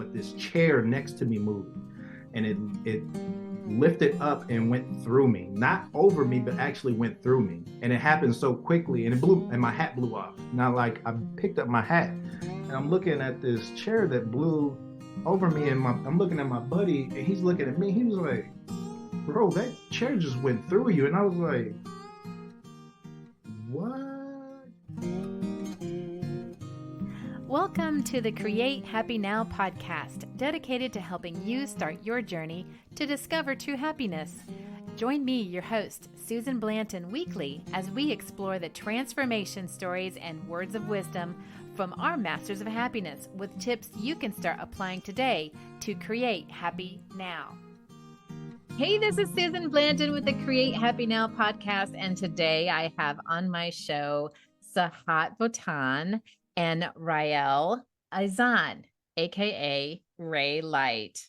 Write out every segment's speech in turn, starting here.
but this chair next to me moved, and it lifted up and went through me, not over me, but actually went through me. And it happened so quickly, and it blew, and my hat blew off. Now, like, I picked up my hat, and I'm looking at this chair that blew over me, and I'm looking at my buddy, and he's looking at me. He was like, "Bro, that chair just went through you." And I was like, "What?" Welcome to the Create Happy Now podcast, dedicated to helping you start your journey to discover true happiness. Join me, your host, Susan Blanton, weekly as we explore the transformation stories and words of wisdom from our masters of happiness with tips you can start applying today to create happy now. Hey, this is Susan Blanton with the Create Happy Now podcast, and today I have on my show Sahat Votan and AYIZAN, aka Ray Light.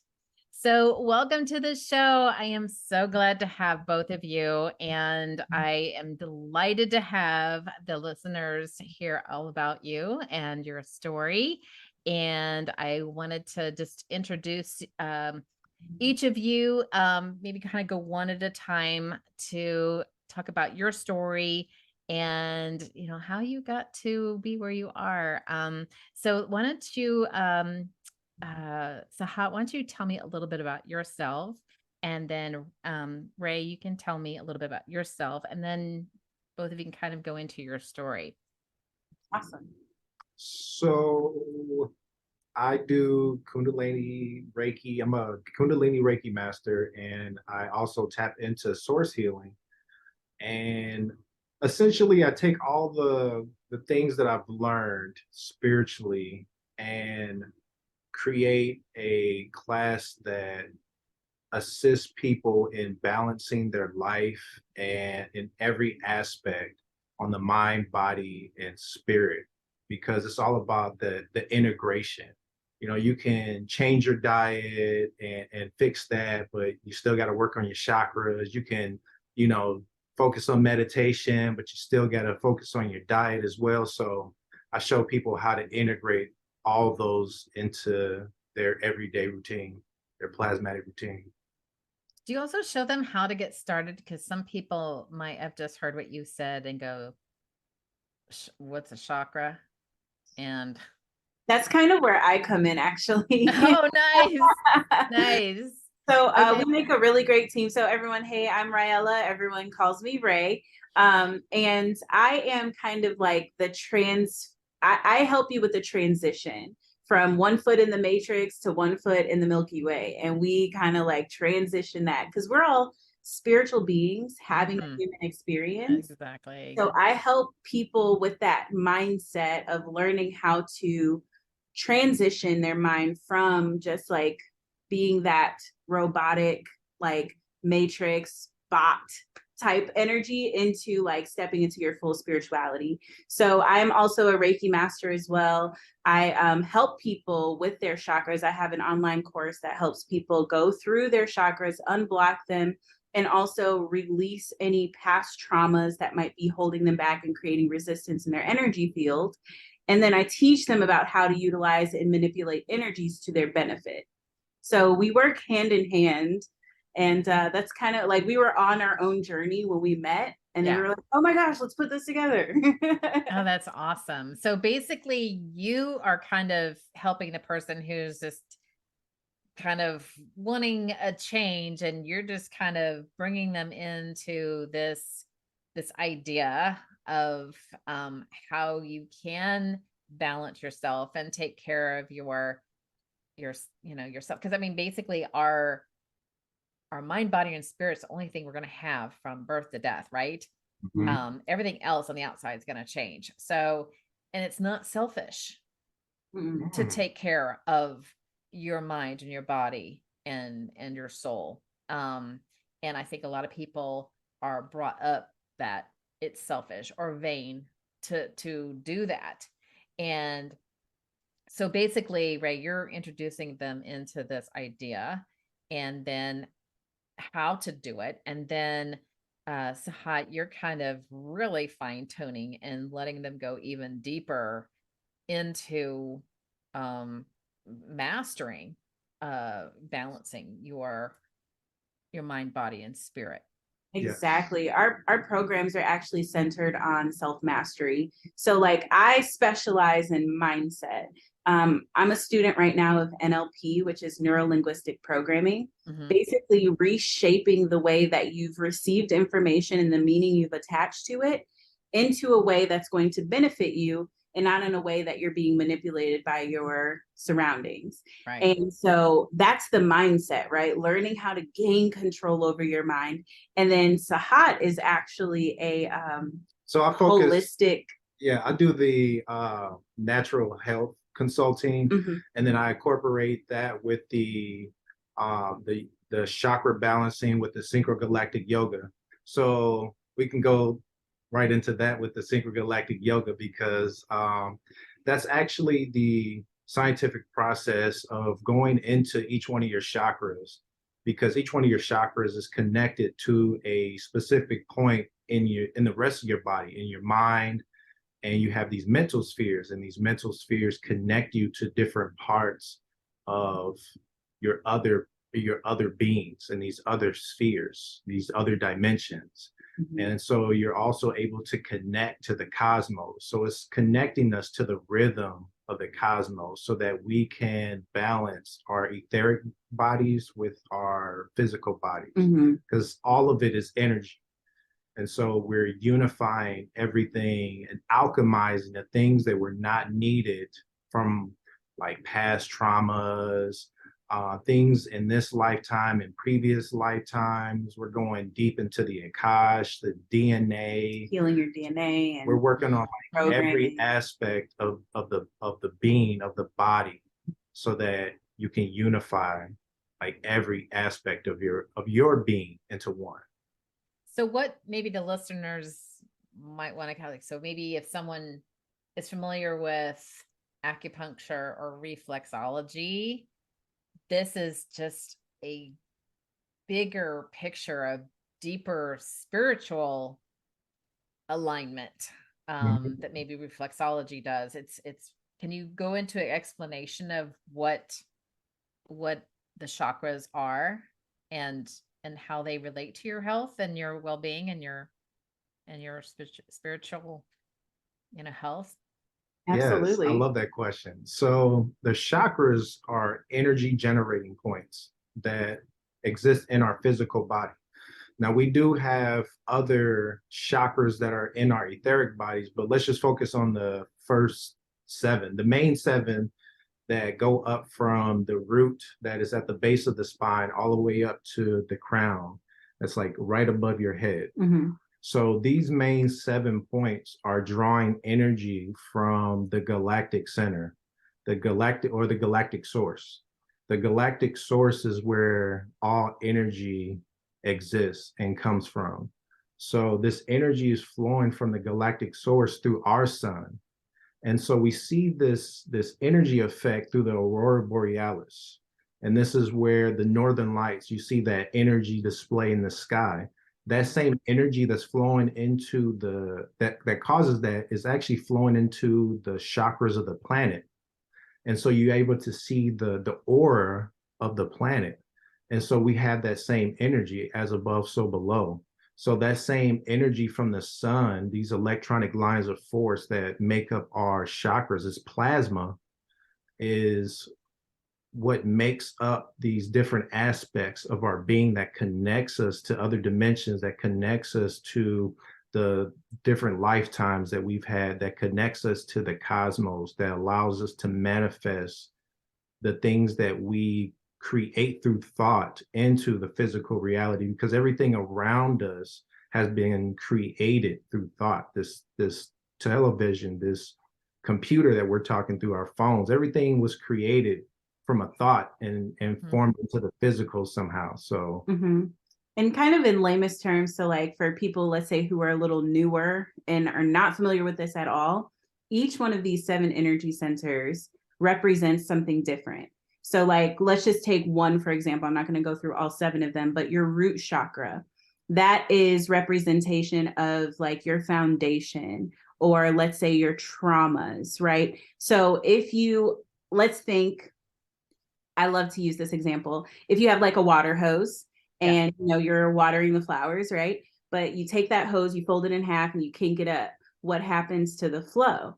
So welcome to the show. I am so glad to have both of you, and I am delighted to have the listeners hear all about you and your story. And I wanted to just introduce each of you, maybe kind of go one at a time to talk about your story and, you know, how you got to be where you are. So why don't you, Sahat, why don't you tell me a little bit about yourself, and then Ray, you can tell me a little bit about yourself, and then both of you can kind of go into your story. Awesome. So I do Kundalini Reiki. I'm a Kundalini Reiki Master, and I also tap into source healing. And essentially, I take all the things that I've learned spiritually and create a class that assists people in balancing their life and in every aspect on the mind, body, and spirit, because it's all about the integration. You know, you can change your diet and fix that, but you still got to work on your chakras. You can, you know, focus on meditation, but you still got to focus on your diet as well. So I show people how to integrate all those into their everyday routine, their plasmatic routine. Do you also show them how to get started? Because some people might have just heard what you said and go, what's a chakra? And that's kind of where I come in, actually. Oh, nice. Nice. So Okay. we make a really great team. So everyone, hey, I'm RàELLA. Everyone calls me Ray. And I am kind of like I help you with the transition from one foot in the matrix to one foot in the Milky Way. And we kind of like transition that because we're all spiritual beings having a human experience. Exactly. So I help people with that mindset of learning how to transition their mind from just like being that robotic, like matrix bot type energy into like stepping into your full spirituality. So I'm also a Reiki Master as well. I help people with their chakras. I have an online course that helps people go through their chakras, unblock them, and also release any past traumas that might be holding them back and creating resistance in their energy field. And then I teach them about how to utilize and manipulate energies to their benefit. So we work hand in hand. And that's kind of like we were on our own journey when we met. And then we were like, oh my gosh, let's put this together. Oh, that's awesome. So basically, you are kind of helping the person who's just kind of wanting a change, and you're just kind of bringing them into this idea of how you can balance yourself and take care of your yourself. Because I mean, basically, our mind, body, and spirit's the only thing we're going to have from birth to death, right? Mm-hmm. Everything else on the outside is going to change. So, and it's not selfish to take care of your mind and your body and your soul. And I think a lot of people are brought up that it's selfish or vain to do that. And so basically, Ray, you're introducing them into this idea, and then how to do it. And then Sahat, you're kind of really fine tuning and letting them go even deeper into mastering, balancing your mind, body, and spirit. Exactly. Our programs are actually centered on self-mastery. So like I specialize in mindset. I'm a student right now of NLP, which is neuro linguistic programming, basically reshaping the way that you've received information and the meaning you've attached to it into a way that's going to benefit you and not in a way that you're being manipulated by your surroundings. Right. And so that's the mindset, right? Learning how to gain control over your mind. And then Sahat is actually a So I focus, holistic. Yeah, I do the natural health consulting, and then I incorporate that with the chakra balancing with the synchro galactic yoga. So we can go right into that with the synchro galactic yoga, because that's actually the scientific process of going into each one of your chakras, because each one of your chakras is connected to a specific point in the rest of your body, in your mind. And you have these mental spheres, and these mental spheres connect you to different parts of your other beings and these other spheres, these other dimensions. And so you're also able to connect to the cosmos. So it's connecting us to the rhythm of the cosmos so that we can balance our etheric bodies with our physical bodies, because all of it is energy. And so we're unifying everything and alchemizing the things that were not needed from like past traumas, things in this lifetime and previous lifetimes. We're going deep into the Akash, the DNA, healing your DNA, and we're working on like every aspect of the being of the body, so that you can unify like every aspect of your being into one. So what maybe the listeners might want to kind of like, so maybe if someone is familiar with acupuncture or reflexology, this is just a bigger picture of deeper spiritual alignment that maybe reflexology does. It's can you go into an explanation of what the chakras are and how they relate to your health and your well-being and your spiritual, health? Absolutely. Yes, I love that question. So the chakras are energy generating points that exist in our physical body. Now we do have other chakras that are in our etheric bodies, but let's just focus on the first 7, the main 7 that go up from the root that is at the base of the spine all the way up to the crown. That's like right above your head. So these main 7 points are drawing energy from the galactic center, the galactic source. The galactic source is where all energy exists and comes from. So this energy is flowing from the galactic source through our sun. And so we see this energy effect through the aurora borealis. And this is where the northern lights, you see that energy display in the sky. That same energy that's flowing into that causes that is actually flowing into the chakras of the planet. And so you're able to see the aura of the planet. And so we have that same energy, as above, so below. So that same energy from the sun, these electronic lines of force that make up our chakras, this plasma, is what makes up these different aspects of our being that connects us to other dimensions, that connects us to the different lifetimes that we've had, that connects us to the cosmos, that allows us to manifest the things that we create through thought into the physical reality, because everything around us has been created through thought. This television, this computer that we're talking through, our phones, everything was created from a thought and formed into the physical somehow. So and kind of in lamest terms, so like for people, let's say, who are a little newer and are not familiar with this at all, each one of these 7 energy centers represents something different. So like, let's just take one, for example. I'm not going to go through all 7 of them, but your root chakra, that is representation of like your foundation, or let's say your traumas, right? So if you, let's think I love to use this example. If you have like a water hose and you know you're watering the flowers, right? But you take that hose, you fold it in half and you kink it up. What happens to the flow?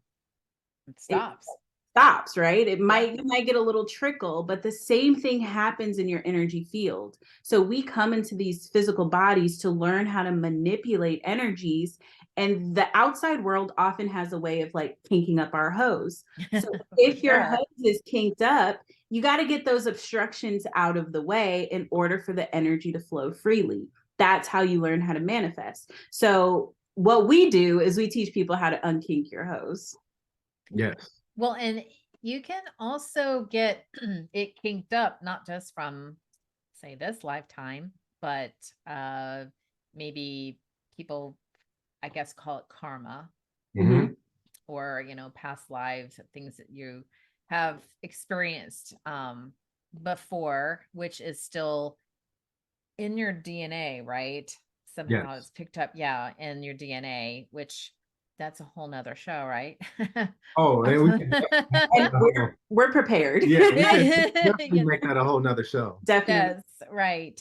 It stops. Stops, right? You might get a little trickle, but the same thing happens in your energy field. So we come into these physical bodies to learn how to manipulate energies, and the outside world often has a way of like kinking up our hose. So if your hose is kinked up, you got to get those obstructions out of the way in order for the energy to flow freely. That's how you learn how to manifest. So what we do is we teach people how to unkink your hose. Yes. Well, and you can also get it kinked up, not just from, say, this lifetime, but maybe people, I guess, call it karma, or, you know, past lives, things that you have experienced before, which is still in your DNA, right? Somehow it's picked up, in your DNA, which that's a whole nother show, right? Oh, and we can and we're prepared. Yeah, we can definitely make that a whole nother show. Definitely. Yes, right.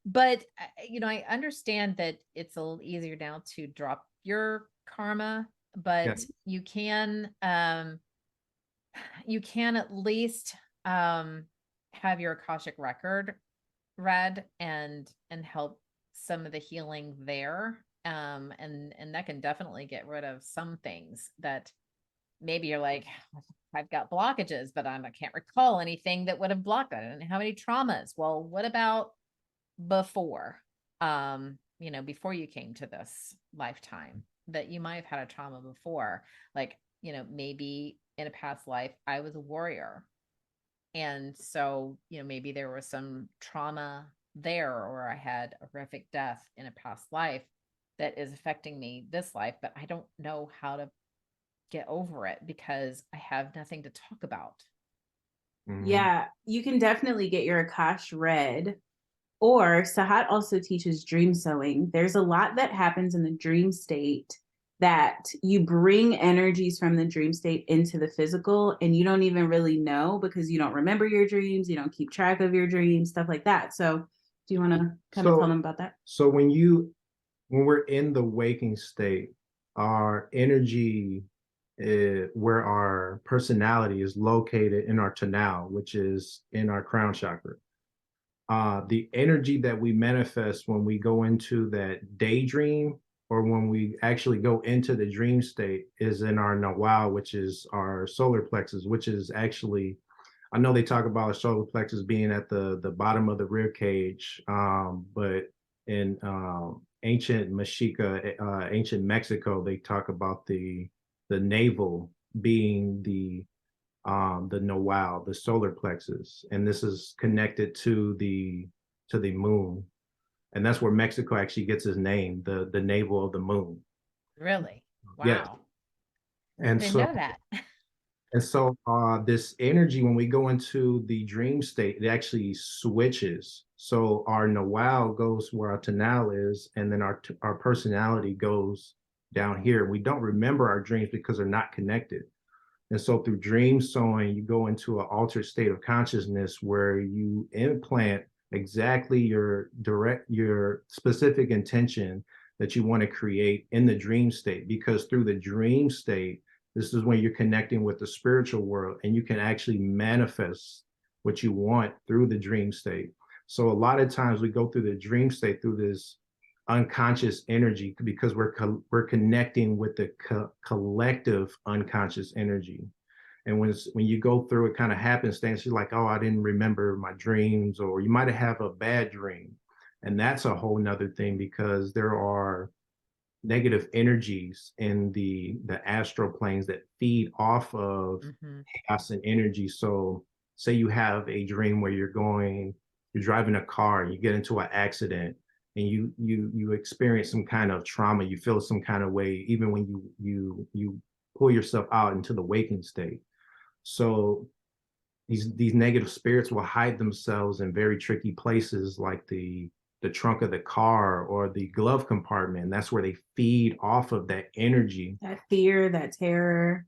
But you know, I understand that it's a little easier now to drop your karma, but you can at least have your Akashic record read and help some of the healing there. And that can definitely get rid of some things that maybe you're like, I've got blockages, but I can't recall anything that would have blocked it. And how many traumas? Well, what about before, you know, before you came to this lifetime, that you might have had a trauma before? Like, you know, maybe in a past life, I was a warrior. And so, you know, maybe there was some trauma there, or I had a horrific death in a past life that is affecting me this life, but I don't know how to get over it because I have nothing to talk about. Yeah, you can definitely get your Akash read. Or Sahat also teaches dream sowing. There's a lot that happens in the dream state that you bring energies from the dream state into the physical, and you don't even really know because you don't remember your dreams, you don't keep track of your dreams, stuff like that. So do you want to kind of tell them about that? So when we're in the waking state, our energy, where our personality is located in our tonal, which is in our crown chakra. The energy that we manifest when we go into that daydream, or when we actually go into the dream state, is in our nawal, which is our solar plexus, which is actually, I know they talk about our solar plexus being at the bottom of the rib cage, but in ancient Mexica, ancient Mexico, they talk about the navel being the nawal, the solar plexus, and this is connected to the moon, and that's where Mexico actually gets its name, the navel of the moon. Really? Wow. Yes. And didn't so know that. And so this energy, when we go into the dream state, it actually switches. So our nawal goes where our tonal is, and then our personality goes down here. We don't remember our dreams because they're not connected. And so through dream sowing, you go into an altered state of consciousness where you implant exactly your specific intention that you want to create in the dream state. Because through the dream state, this is when you're connecting with the spiritual world, and you can actually manifest what you want through the dream state. So a lot of times we go through the dream state through this unconscious energy because we're connecting with the collective unconscious energy. And when you go through it, kind of happenstance, you're like, oh, I didn't remember my dreams, or you might have a bad dream. And that's a whole nother thing, because there are negative energies in the astral planes that feed off of chaos and energy. So say you have a dream where you're driving a car and you get into an accident, and you experience some kind of trauma, you feel some kind of way, even when you pull yourself out into the waking state. So these negative spirits will hide themselves in very tricky places, like the trunk of the car or the glove compartment. And that's where they feed off of that energy, that fear, that terror,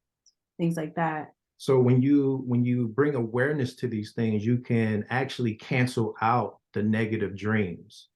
things like that. So when you bring awareness to these things, you can actually cancel out the negative dreams.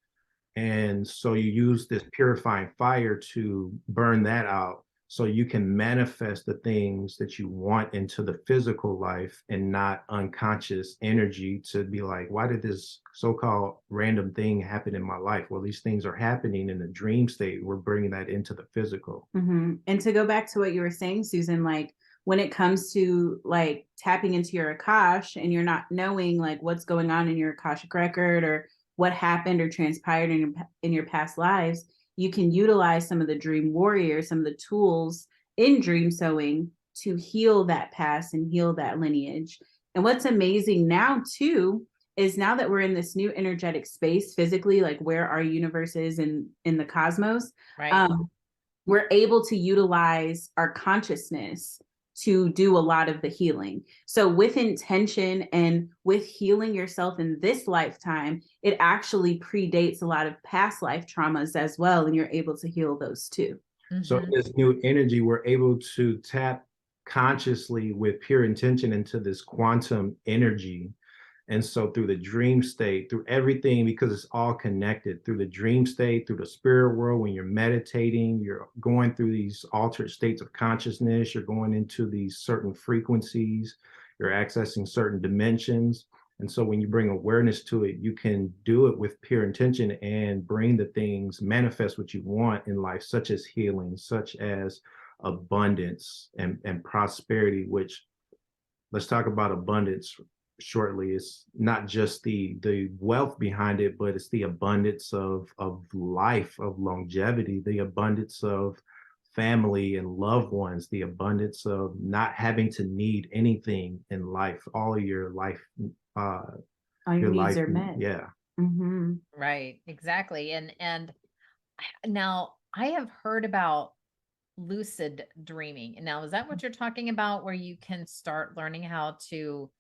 And so you use this purifying fire to burn that out so you can manifest the things that you want into the physical life and not unconscious energy to be like, why did this so-called random thing happen in my life? Well, these things are happening in the dream state. We're bringing that into the physical. And to go back to what you were saying, Susan, like when it comes to like tapping into your Akash and you're not knowing like what's going on in your Akashic record or what happened or transpired in your past lives, you can utilize some of the dream warriors, some of the tools in dream sowing to heal that past and heal that lineage. And what's amazing now too is now that we're in this new energetic space physically, like where our universe is in the cosmos, Right. we're able to utilize our consciousness to do a lot of the healing. So with intention and with healing yourself in this lifetime, it actually predates a lot of past life traumas as well. And you're able to heal those too. So in this new energy, we're able to tap consciously with pure intention into this quantum energy. And so through the dream state, through everything, because it's all connected, through the dream state, through the spirit world, when you're meditating, you're going through these altered states of consciousness, you're going into these certain frequencies, you're accessing certain dimensions. And so when you bring awareness to it, you can do it with pure intention and bring the things, manifest what you want in life, such as healing, such as abundance and prosperity, which, let's talk about abundance shortly. It's not just the wealth behind it, but it's the abundance of life, of longevity, the abundance of family and loved ones, the abundance of not having to need anything in life. All of your life, all your needs are met. Yeah. Right, exactly. And now I have heard about lucid dreaming. Now, is that what you're talking about, where you can start learning how to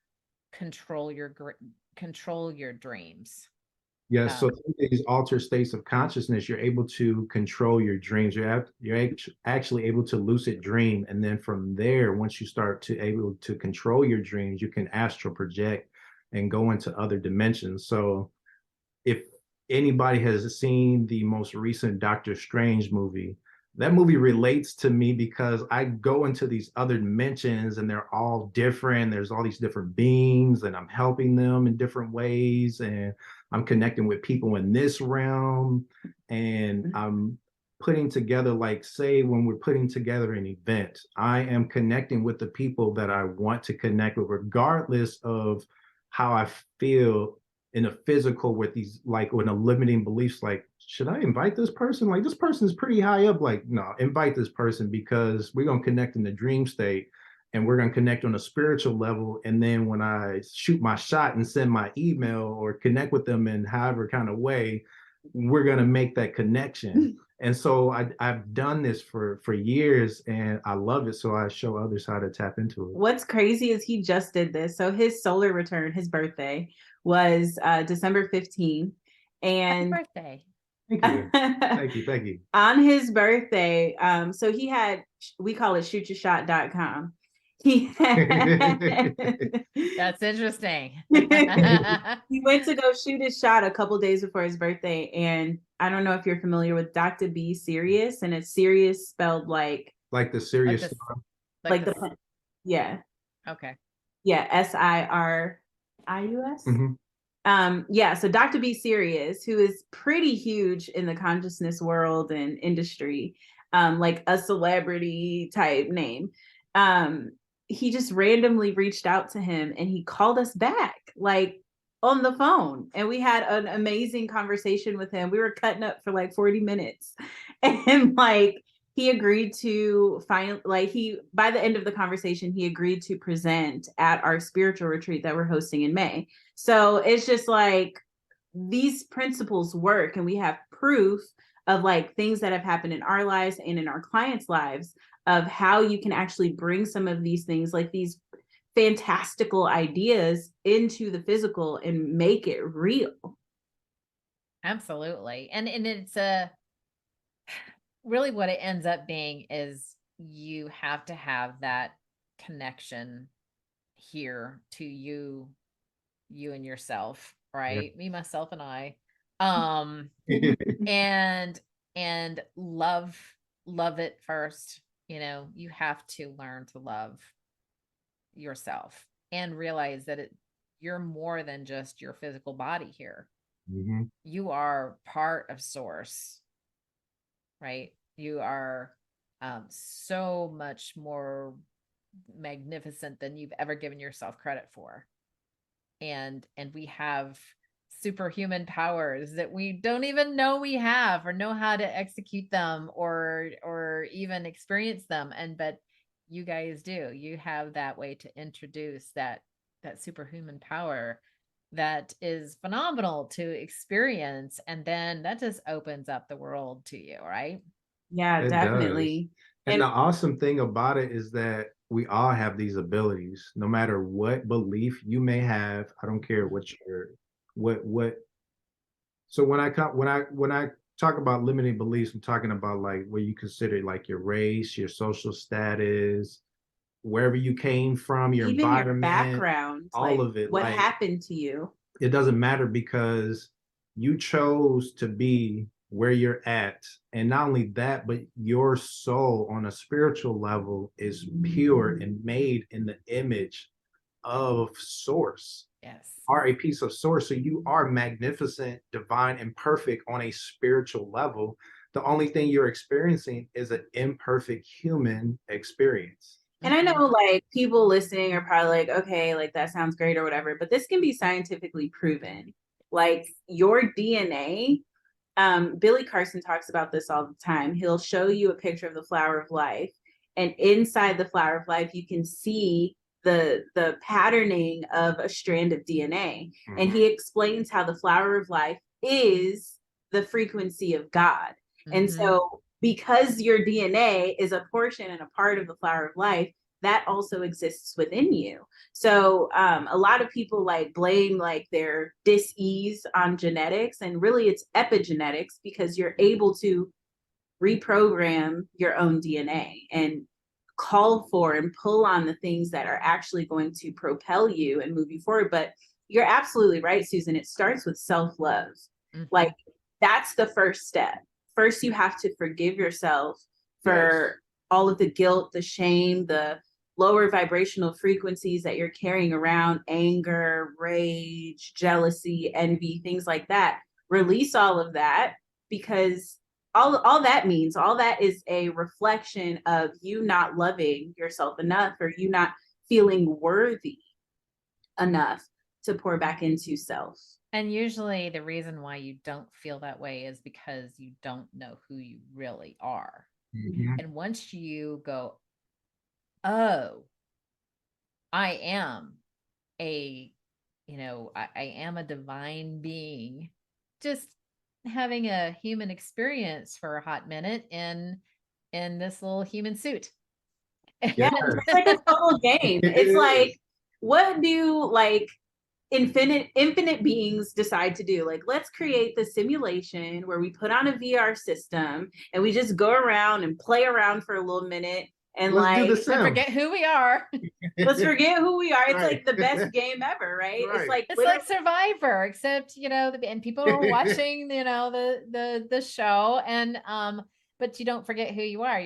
control your dreams? Yes. So through these altered states of consciousness, you're able to control your dreams. You're actually able to lucid dream. And then from there, once you start to able to control your dreams, you can astral project and go into other dimensions. So if anybody has seen the most recent Doctor Strange movie, that movie relates to me because I go into these other dimensions and they're all different. There's all these different beings and I'm helping them in different ways. And I'm connecting with people in this realm. And I'm putting together, like, say, when we're putting together an event, I am connecting with the people that I want to connect with, regardless of how I feel in a physical with these, like, when a limiting beliefs, like, should I invite this person? Like, this person is pretty high up. Like, no, invite this person because we're going to connect in the dream state and we're going to connect on a spiritual level. And then when I shoot my shot and send my email or connect with them in however kind of way, we're going to make that connection. And so I've done this for years and I love it. So I show others how to tap into it. What's crazy is he just did this. So his solar return, his birthday was December 15th. And happy birthday. Thank you. Thank you. On his birthday, so he had, we call it shootyourshot.com. That's interesting. He went to go shoot his shot a couple days before his birthday. And I don't know if you're familiar with Dr. B Sirius, and it's Sirius spelled like the serious like the yeah. Okay. Yeah, SIRIUS. Yeah, so Dr. B Sirius, who is pretty huge in the consciousness world and industry, like a celebrity type name. He just randomly reached out to him and he called us back, like on the phone. And we had an amazing conversation with him. We were cutting up for like 40 minutes. And like he agreed to by the end of the conversation, he agreed to present at our spiritual retreat that we're hosting in May. So it's just like these principles work, and we have proof of like things that have happened in our lives and in our clients' lives of how you can actually bring some of these things, like these fantastical ideas, into the physical and make it real. Absolutely. And it's really what it ends up being is you have to have that connection here to you and yourself, right? Yeah. Me, myself, and I. And love it first. You have to learn to love yourself and realize that you're more than just your physical body here. Mm-hmm. You are part of source, right? You are so much more magnificent than you've ever given yourself credit for. And we have superhuman powers that we don't even know we have, or know how to execute them, or even experience them. But you guys do. You have that way to introduce that superhuman power that is phenomenal to experience, and then that just opens up the world to you, right? Yeah, It does. definitely. And the awesome thing about it is that we all have these abilities, no matter what belief you may have. I don't care what what. So when I talk about limiting beliefs, I'm talking about like what you consider like your race, your social status, wherever you came from, your Even your environment, background, all like of it. what Like happened to you. it doesn't matter because you chose to be where you're at. And not only that, but your soul on a spiritual level is pure and made in the image of source, Yes. are a piece of source. So you are magnificent, divine, and perfect on a spiritual level. The only thing you're experiencing is an imperfect human experience. And I know like people listening are probably like, okay, like that sounds great or whatever, but this can be scientifically proven. Like your DNA, Billy Carson talks about this all the time. He'll show you a picture of the flower of life, and inside the flower of life, you can see the patterning of a strand of DNA. Mm-hmm. And he explains how the flower of life is the frequency of God. Mm-hmm. And so because your DNA is a portion and a part of the flower of life, that also exists within you. So a lot of people like blame like their dis-ease on genetics, and really it's epigenetics, because you're able to reprogram your own DNA and call for and pull on the things that are actually going to propel you and move you forward. But you're absolutely right, Susan. It starts with self-love. Mm-hmm. Like that's the first step. First, you have to forgive yourself for all of the guilt, the shame, the lower vibrational frequencies that you're carrying around, anger, rage, jealousy, envy, things like that. Release all of that, because all that means, all that is a reflection of you not loving yourself enough, or you not feeling worthy enough to pour back into self. And usually the reason why you don't feel that way is because you don't know who you really are. Mm-hmm. And once you go, oh, I am I am a divine being, just having a human experience for a hot minute in this little human suit. Yeah, it's like a total game. It's like, what do like infinite beings decide to do? Like, let's create the simulation where we put on a VR system and we just go around and play around for a little minute, and let's forget who we are. Let's forget who we are. It's like the best game ever, right? It's like Survivor, except and people are watching the show, and but you don't forget who you are,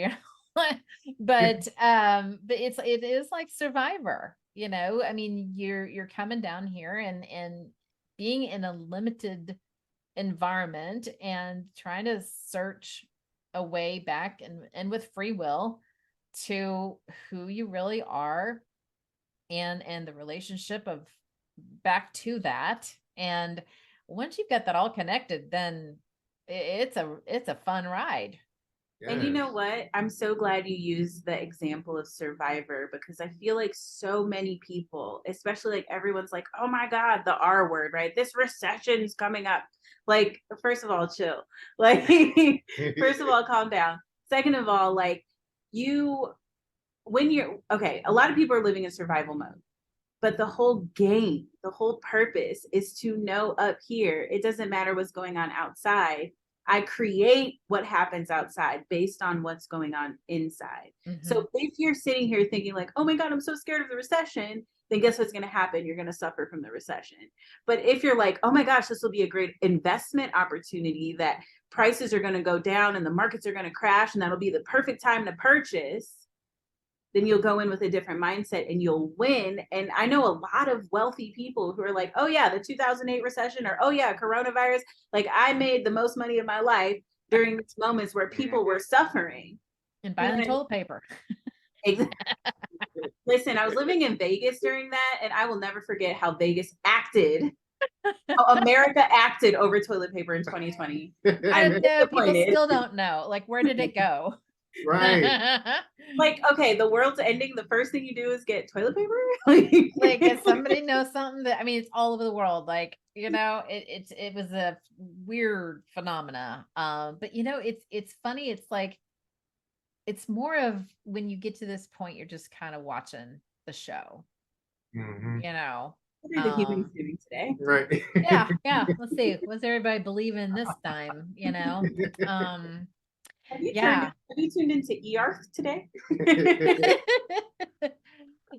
but it is like Survivor. I mean, you're coming down here and being in a limited environment and trying to search a way back and with free will to who you really are, and the relationship of back to that. And once you've got that all connected, then it's a fun ride. Yes. And you know what? I'm so glad you used the example of Survivor, because I feel like so many people, especially like everyone's like, oh my God, the R word, right? This recession's coming up. Like, first of all, chill. Like, first of all, calm down. Second of all, like a lot of people are living in survival mode, but the whole game, the whole purpose is to know up here, it doesn't matter what's going on outside. I create what happens outside based on what's going on inside. Mm-hmm. So if you're sitting here thinking like, oh my God, I'm so scared of the recession, then guess what's going to happen? You're going to suffer from the recession. But if you're like, oh my gosh, this will be a great investment opportunity, that prices are going to go down and the markets are going to crash, and that'll be the perfect time to purchase, then you'll go in with a different mindset and you'll win. And I know a lot of wealthy people who are like, oh yeah, the 2008 recession, or oh yeah, coronavirus. Like, I made the most money of my life during these moments where people were suffering. And buying toilet paper. Exactly. Listen, I was living in Vegas during that, and I will never forget how Vegas acted, how America acted over toilet paper in 2020. I'm People disappointed. still don't know. Like, where did it go? Right. Like, okay, the world's ending. The first thing you do is get toilet paper. Like, if somebody knows something that, I mean, it's all over the world. Like, you know, it was a weird phenomena. But you know, it's funny. It's like, it's more of when you get to this point, you're just kind of watching the show, Mhm. you know. What are the humans doing today? Right. Yeah. Let's see. What's everybody believing this time? You know. Have you Yeah. tuned into EARTH today?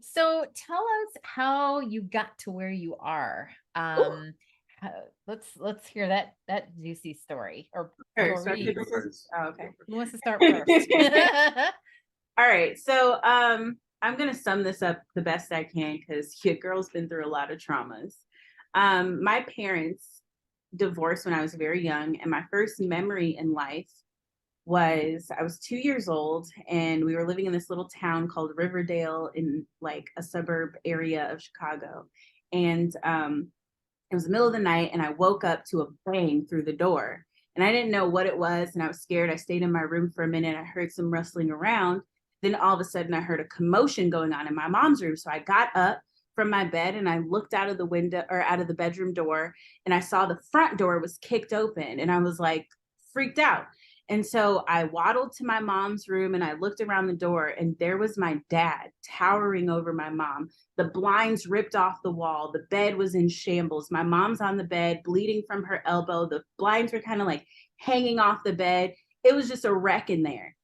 So tell us how you got to where you are. Let's hear that juicy story. Or First, story. oh, okay. Who wants to start first? All right. So I'm gonna sum this up the best I can, because your girl's been through a lot of traumas. My parents divorced when I was very young, and my first memory in life was I was 2 years old, and we were living in this little town called Riverdale, in like a suburb area of Chicago. And it was the middle of the night, and I woke up to a bang through the door, and I didn't know what it was, and I was scared. I stayed in my room for a minute. I heard some rustling around. Then all of a sudden I heard a commotion going on in my mom's room. So I got up from my bed and I looked out of the window, or out of the bedroom door, and I saw the front door was kicked open, and I was like freaked out. And so I waddled to my mom's room and I looked around the door, and there was my dad towering over my mom. The blinds ripped off the wall. The bed was in shambles. My mom's on the bed, bleeding from her elbow. The blinds were kind of like hanging off the bed. It was just a wreck in there.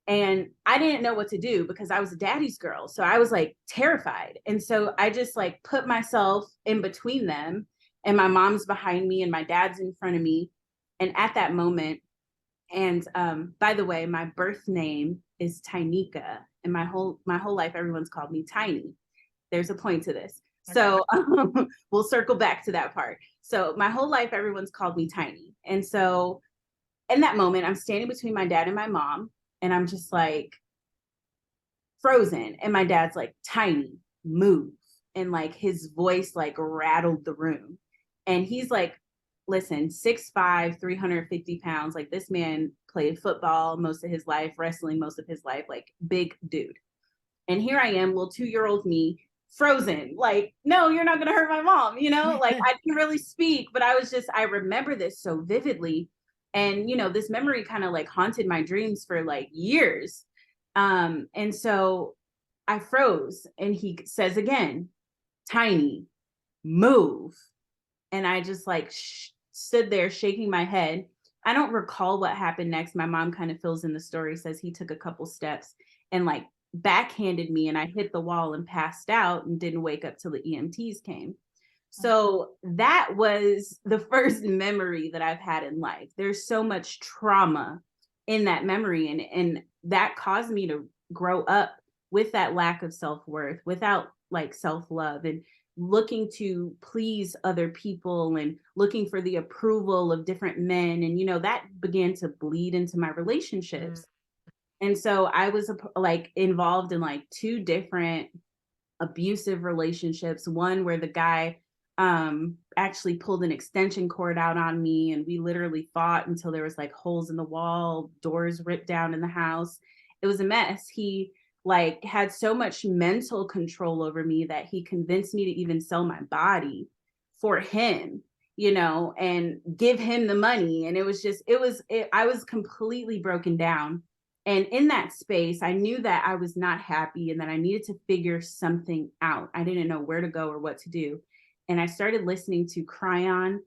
And I didn't know what to do, because I was a daddy's girl. So I was like terrified. And so I just like put myself in between them, and my mom's behind me and my dad's in front of me. And at that moment, and by the way, my birth name is Tynika, and my whole life, everyone's called me Tiny. There's a point to this. Okay. So we'll circle back to that part. So my whole life, everyone's called me Tiny. And so in that moment, I'm standing between my dad and my mom, and I'm just like frozen. And my dad's like, Tiny, move. And like his voice like rattled the room. And he's like, listen, 6'5", 350 pounds. Like, this man played football most of his life, wrestling most of his life, like big dude. And here I am, little 2-year-old me, frozen. Like, no, you're not going to hurt my mom. You know, like I didn't really speak, but I remember this so vividly. And, you know, this memory kind of like haunted my dreams for like years. And so I froze, and he says again, Tiny, move. And I just like stood there shaking my head. I don't recall what happened next. My mom kind of fills in the story, says he took a couple steps and like backhanded me, and I hit the wall and passed out and didn't wake up till the EMTs came. So that was the first memory that I've had in life. There's so much trauma in that memory, and that caused me to grow up with that lack of self-worth, without like self-love, and looking to please other people and looking for the approval of different men. And, you know, that began to bleed into my relationships. And so I was like involved in like 2 different abusive relationships. One where the guy actually pulled an extension cord out on me, and we literally fought until there was like holes in the wall, doors ripped down in the house. It was a mess. He like had so much mental control over me that he convinced me to even sell my body for him, you know, and give him the money. And it was just, I was completely broken down. And in that space, I knew that I was not happy and that I needed to figure something out. I didn't know where to go or what to do. And I started listening to Cryon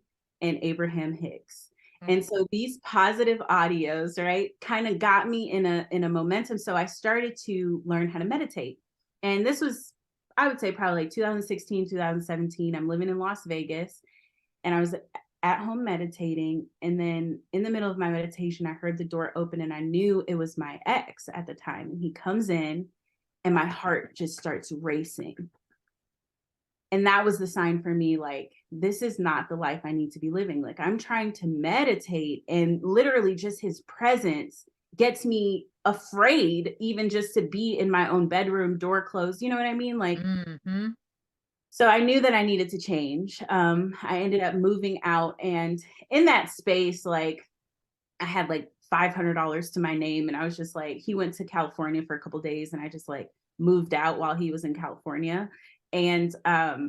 and Abraham Hicks. And so these positive audios, right, kind of got me in a momentum. So I started to learn how to meditate. And this was I would say probably like 2016, 2017. I'm living in Las Vegas, and I was at home meditating. And then in the middle of my meditation, I heard the door open, and I knew it was my ex at the time. And he comes in, and my heart just starts racing. And that was the sign for me, like, this is not the life I need to be living. Like, I'm trying to meditate, and literally just his presence gets me afraid, even just to be in my own bedroom, door closed. You know what I mean? Like, so I knew that I needed to change. I ended up moving out, and in that space, like, I had like $500 to my name, and I was just like, he went to California for a couple of days, and I just like moved out while he was in California, and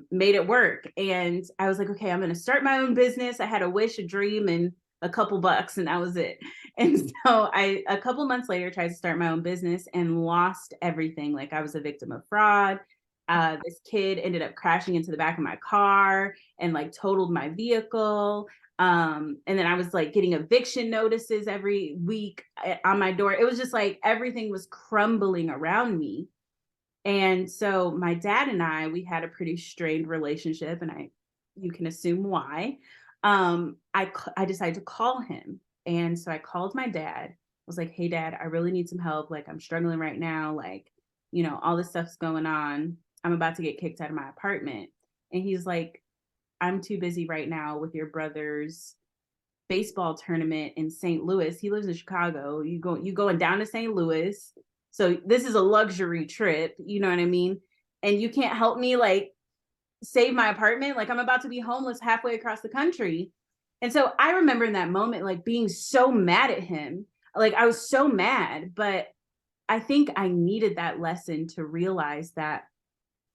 made it work. And I was like, okay, I'm going to start my own business. I had a wish, a dream, and a couple bucks, and that was it. And so I, a couple months later, tried to start my own business and lost everything. Like, I was a victim of fraud. This kid ended up crashing into the back of my car and like totaled my vehicle. And then I was like getting eviction notices every week on my door. It was just like everything was crumbling around me. And so my dad and we had a pretty strained relationship, and you can assume why. I decided to call him. And so I called my dad. I was like, hey, Dad, I really need some help. Like, I'm struggling right now. Like, you know, all this stuff's going on. I'm about to get kicked out of my apartment. And he's like, I'm too busy right now with your brother's baseball tournament in St. Louis. He lives in Chicago. You going down to St. Louis. So this is a luxury trip, you know what I mean? And you can't help me like save my apartment. Like, I'm about to be homeless halfway across the country. And so I remember in that moment, like, being so mad at him. Like, I was so mad, but I think I needed that lesson to realize that,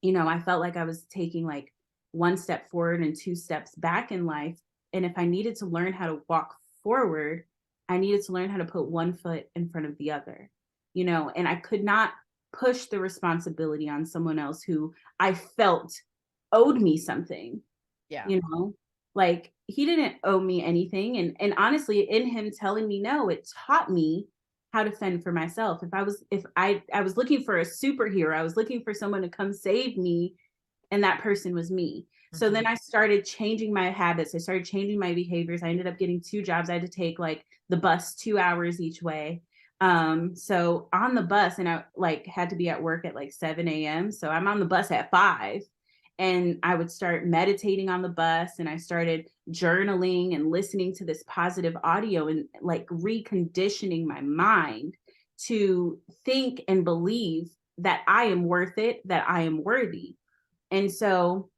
you know, I felt like I was taking like one step forward and two steps back in life. And if I needed to learn how to walk forward, I needed to learn how to put one foot in front of the other, you know, and I could not push the responsibility on someone else who I felt owed me something. Yeah. You know, like, he didn't owe me anything. And honestly, in him telling me no, it taught me how to fend for myself. If I was looking for a superhero, I was looking for someone to come save me, and that person was me. So then I started changing my habits. I started changing my behaviors. I ended up getting 2 jobs. I had to take like the bus 2 hours each way. So on the bus, and I like had to be at work at like 7 a.m. So I'm on the bus at 5, and I would start meditating on the bus, and I started journaling and listening to this positive audio, and like reconditioning my mind to think and believe that I am worth it, that I am worthy. And so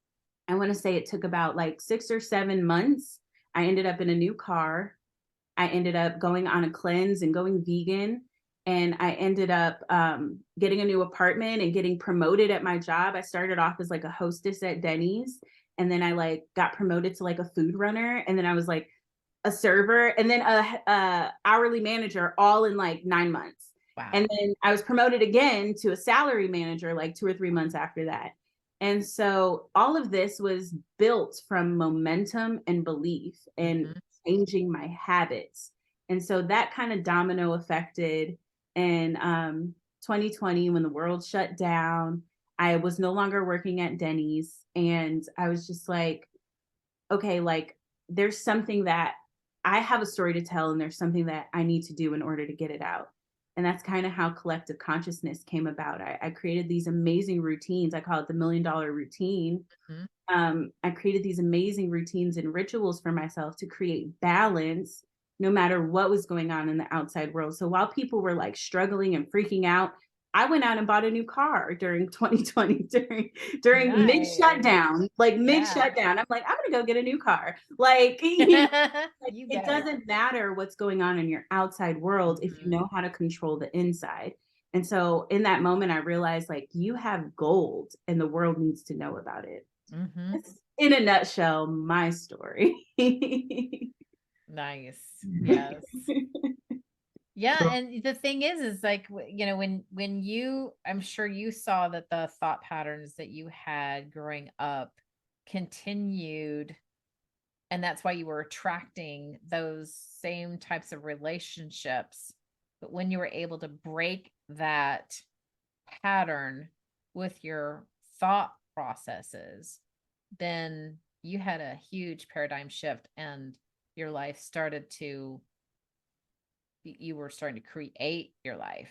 I want to say it took about like 6 or 7 months. I ended up in a new car. I ended up going on a cleanse and going vegan. And I ended up getting a new apartment and getting promoted at my job. I started off as like a hostess at Denny's. And then I like got promoted to like a food runner. And then I was like a server, and then a hourly manager, all in like 9 months. Wow. And then I was promoted again to a salary manager like 2 or 3 months after that. And so all of this was built from momentum and belief and changing my habits. And so that kind of domino affected. And 2020, when the world shut down, I was no longer working at Denny's. And I was just like, okay, like, there's something that I have a story to tell, and there's something that I need to do in order to get it out. And that's kind of how collective consciousness came about. I created these amazing routines. I call it the $1 million routine. I created these amazing routines and rituals for myself to create balance no matter what was going on in the outside world. So while people were like struggling and freaking out, I went out and bought a new car during 2020, during mid shutdown, like mid shutdown. I'm like, I'm going to go get a new car. Like, it doesn't matter what's going on in your outside world if you know how to control the inside. And so in that moment, I realized, like, you have gold and the world needs to know about it. That's, in a nutshell, my story. Nice. Yes. Yeah. And the thing is like, you know, when you, I'm sure you saw that the thought patterns that you had growing up continued, and that's why you were attracting those same types of relationships. But when you were able to break that pattern with your thought processes, then you had a huge paradigm shift and your life started to, you were starting to create your life.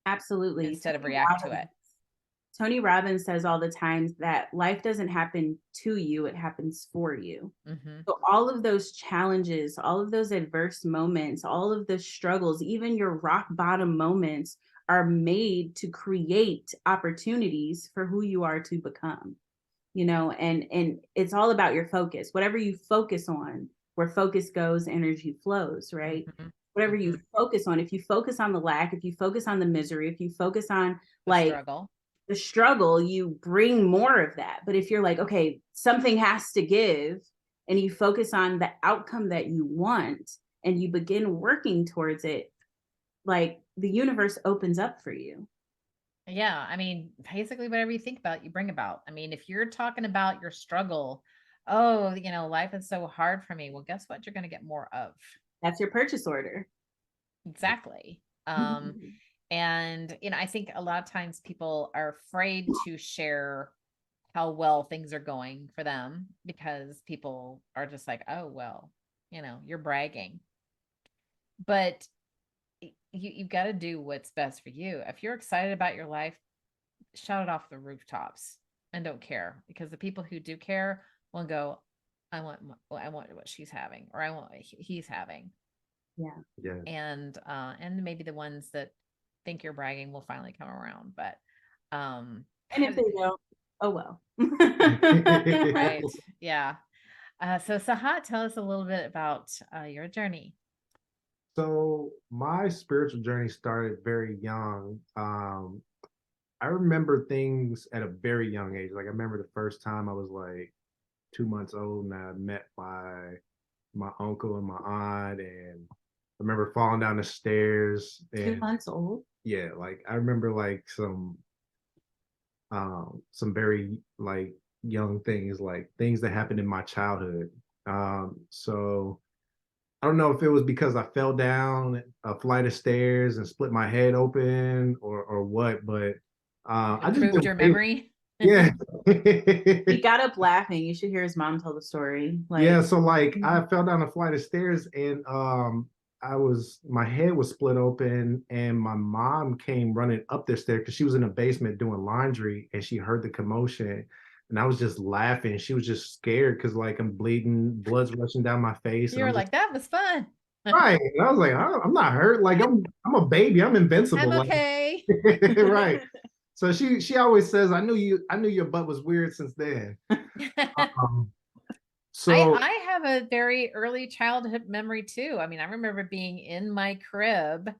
Absolutely. Instead of react to it. Tony Robbins says all the time that life doesn't happen to you, it happens for you. Mm-hmm. So all of those challenges, all of those adverse moments, all of the struggles, even your rock bottom moments are made to create opportunities for who you are to become. You know, and it's all about your focus. Whatever you focus on, where focus goes, energy flows, right? Mm-hmm. Whatever Mm-hmm. you focus on, if you focus on the lack, if you focus on the misery, if you focus on the struggle, you bring more of that. But if you're like, okay, something has to give, and you focus on the outcome that you want and you begin working towards it, like the universe opens up for you. Yeah. I mean, basically whatever you think about, you bring about. I mean, if you're talking about your struggle, oh, you know, life is so hard for me. Well, guess what? You're going to get more of. That's your purchase order. Exactly. And, you know, I think a lot of times people are afraid to share how well things are going for them because people are just like, oh, well, you know, you're bragging. But you've got to do what's best for you. If you're excited about your life, shout it off the rooftops and don't care, because the people who do care will go, I want what she's having, or I want what he's having. Yeah. And maybe the ones that think you're bragging will finally come around. But and if they don't, oh well. Right. Yeah. So Sahat, tell us a little bit about your journey. So my spiritual journey started very young. I remember things at a very young age. Like I remember the first time I was like 2 months old and I met my uncle and my aunt, and I remember falling down the stairs. And 2 months old. Yeah, like I remember like some very like young things, like things that happened in my childhood. So I don't know if it was because I fell down a flight of stairs and split my head open or what, but I just improved your memory. Yeah. He got up laughing. You should hear his mom tell the story. Like, yeah, so like I fell down a flight of stairs and my head was split open, and my mom came running up the stairs because she was in the basement doing laundry and she heard the commotion, and I was just laughing. She was just scared because like I'm bleeding, blood's rushing down my face. You were like, that was fun. Right. And I was like, I'm not hurt. Like I'm a baby. I'm invincible. I'm okay. Like, right. So she always says, I knew your butt was weird since then. So I have a very early childhood memory too. I mean, I remember being in my crib,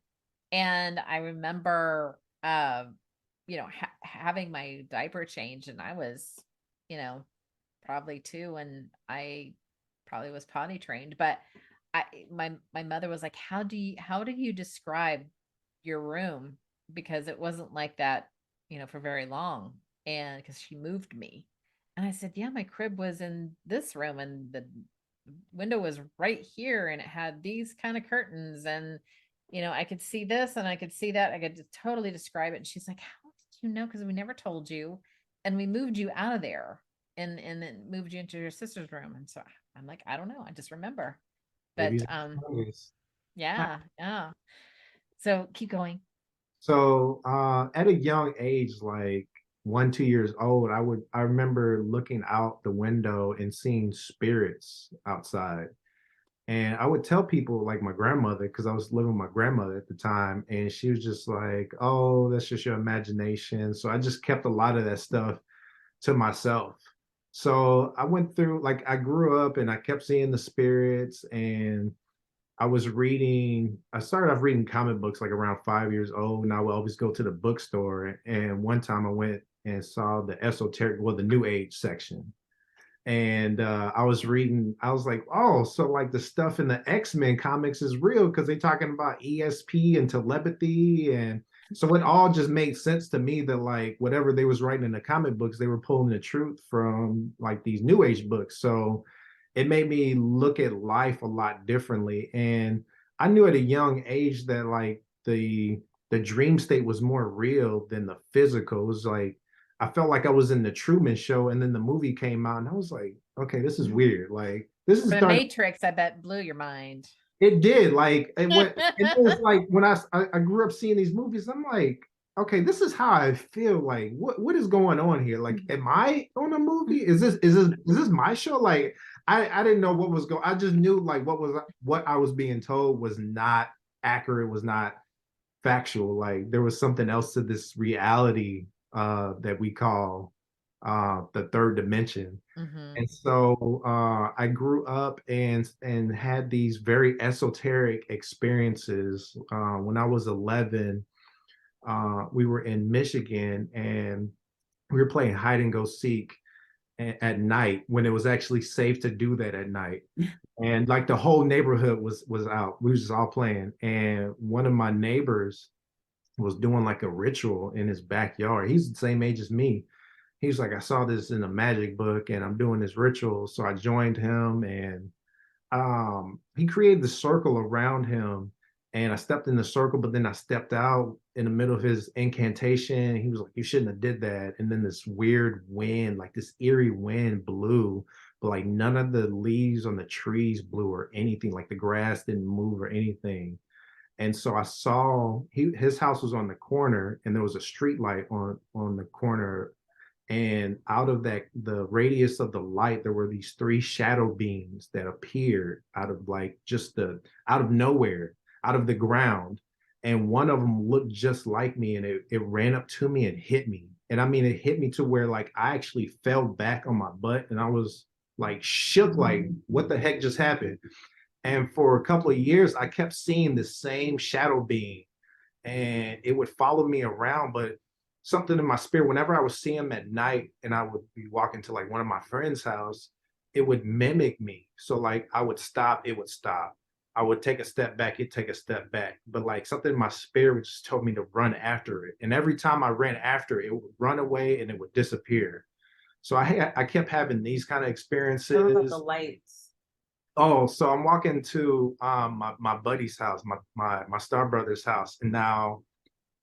and I remember, you know, having my diaper changed, and I was, you know, probably 2, and I probably was potty trained, but my mother was like, how do you describe your room? Because it wasn't like that, you know, for very long. And because she moved me. And I said, yeah, my crib was in this room and the window was right here and it had these kind of curtains, and, you know, I could see this and I could see that. I could just totally describe it. And she's like, how did you know? Because we never told you. And we moved you out of there and then moved you into your sister's room. And so I'm like, I don't know. I just remember. But yeah. So keep going. So at a young age, like 1, 2 years old, I remember looking out the window and seeing spirits outside. And I would tell people, like my grandmother, because I was living with my grandmother at the time, and she was just like, oh, that's just your imagination. So I just kept a lot of that stuff to myself. So I went through, like, I grew up and I kept seeing the spirits, and I started off reading comic books like around 5 years old, and I would always go to the bookstore. And one time I went and saw the esoteric, well, the new age section. And I was reading, I was like, oh, so like the stuff in the X-Men comics is real because they're talking about ESP and telepathy. And so it all just made sense to me that like whatever they was writing in the comic books, they were pulling the truth from like these new age books. So it made me look at life a lot differently. And I knew at a young age that like the dream state was more real than the physical. It was like I felt like I was in the Truman Show, and then the movie came out, and I was like, okay, this is weird. Like this is The starting. Matrix, I bet, blew your mind. It did. Like it went. It was like when I grew up seeing these movies, I'm like, okay, this is how I feel. Like what is going on here? Like, am I on a movie? Is this my show? Like I didn't know what was going. I just knew like what I was being told was not accurate, was not factual. Like there was something else to this reality that we call the third dimension. Mm-hmm. And so I grew up and had these very esoteric experiences. When I was 11, we were in Michigan and we were playing hide and go seek at night when it was actually safe to do that at night. And like the whole neighborhood was out. We was just all playing. And one of my neighbors was doing like a ritual in his backyard. He's the same age as me. He was like, I saw this in a magic book and I'm doing this ritual. So I joined him and he created the circle around him and I stepped in the circle, but then I stepped out in the middle of his incantation. He was like, you shouldn't have did that. And then this weird wind, like this eerie wind blew, but like none of the leaves on the trees blew or anything. Like the grass didn't move or anything. And so I saw his house was on the corner and there was a street light on the corner. And out of that, the radius of the light, there were these three shadow beings that appeared out of like out of nowhere, out of the ground. And one of them looked just like me and it ran up to me and hit me. And I mean, it hit me to where like I actually fell back on my butt and I was like shook, like what the heck just happened? And for a couple of years, I kept seeing the same shadow being and it would follow me around. But something in my spirit, whenever I would see him at night and I would be walking to like one of my friends' house, it would mimic me. So like I would stop, it would stop. I would take a step back, it'd take a step back. But like something in my spirit just told me to run after it. And every time I ran after it, it would run away and it would disappear. So I kept having these kind of experiences. What about the lights? Oh, so I'm walking to my buddy's house, my star brother's house. And now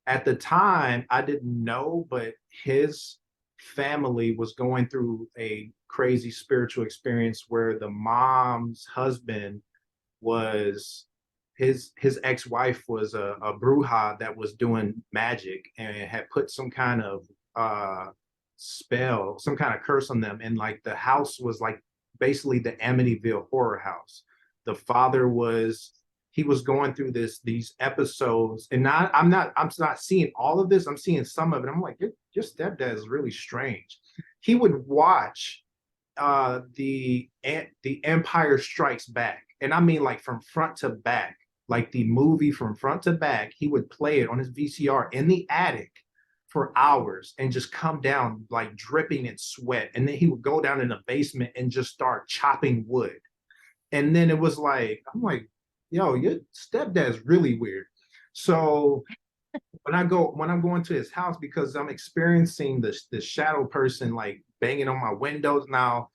at the time I didn't know, but his family was going through a crazy spiritual experience where the mom's husband was his ex-wife was a bruja that was doing magic and had put some kind of spell, some kind of curse on them. And like the house was like basically the Amityville horror house. The father was he was going through these episodes, and I'm not seeing all of this. I'm seeing some of it. I'm like, your stepdad is really strange. He would watch the Empire Strikes Back, and I mean like from front to back, like the movie from front to back. He would play it on his VCR in the attic for hours and just come down like dripping in sweat, and then he would go down in the basement and just start chopping wood. And then it was like, I'm like, yo, your stepdad's really weird. So when I'm going to his house, because I'm experiencing this shadow person like banging on my windows now,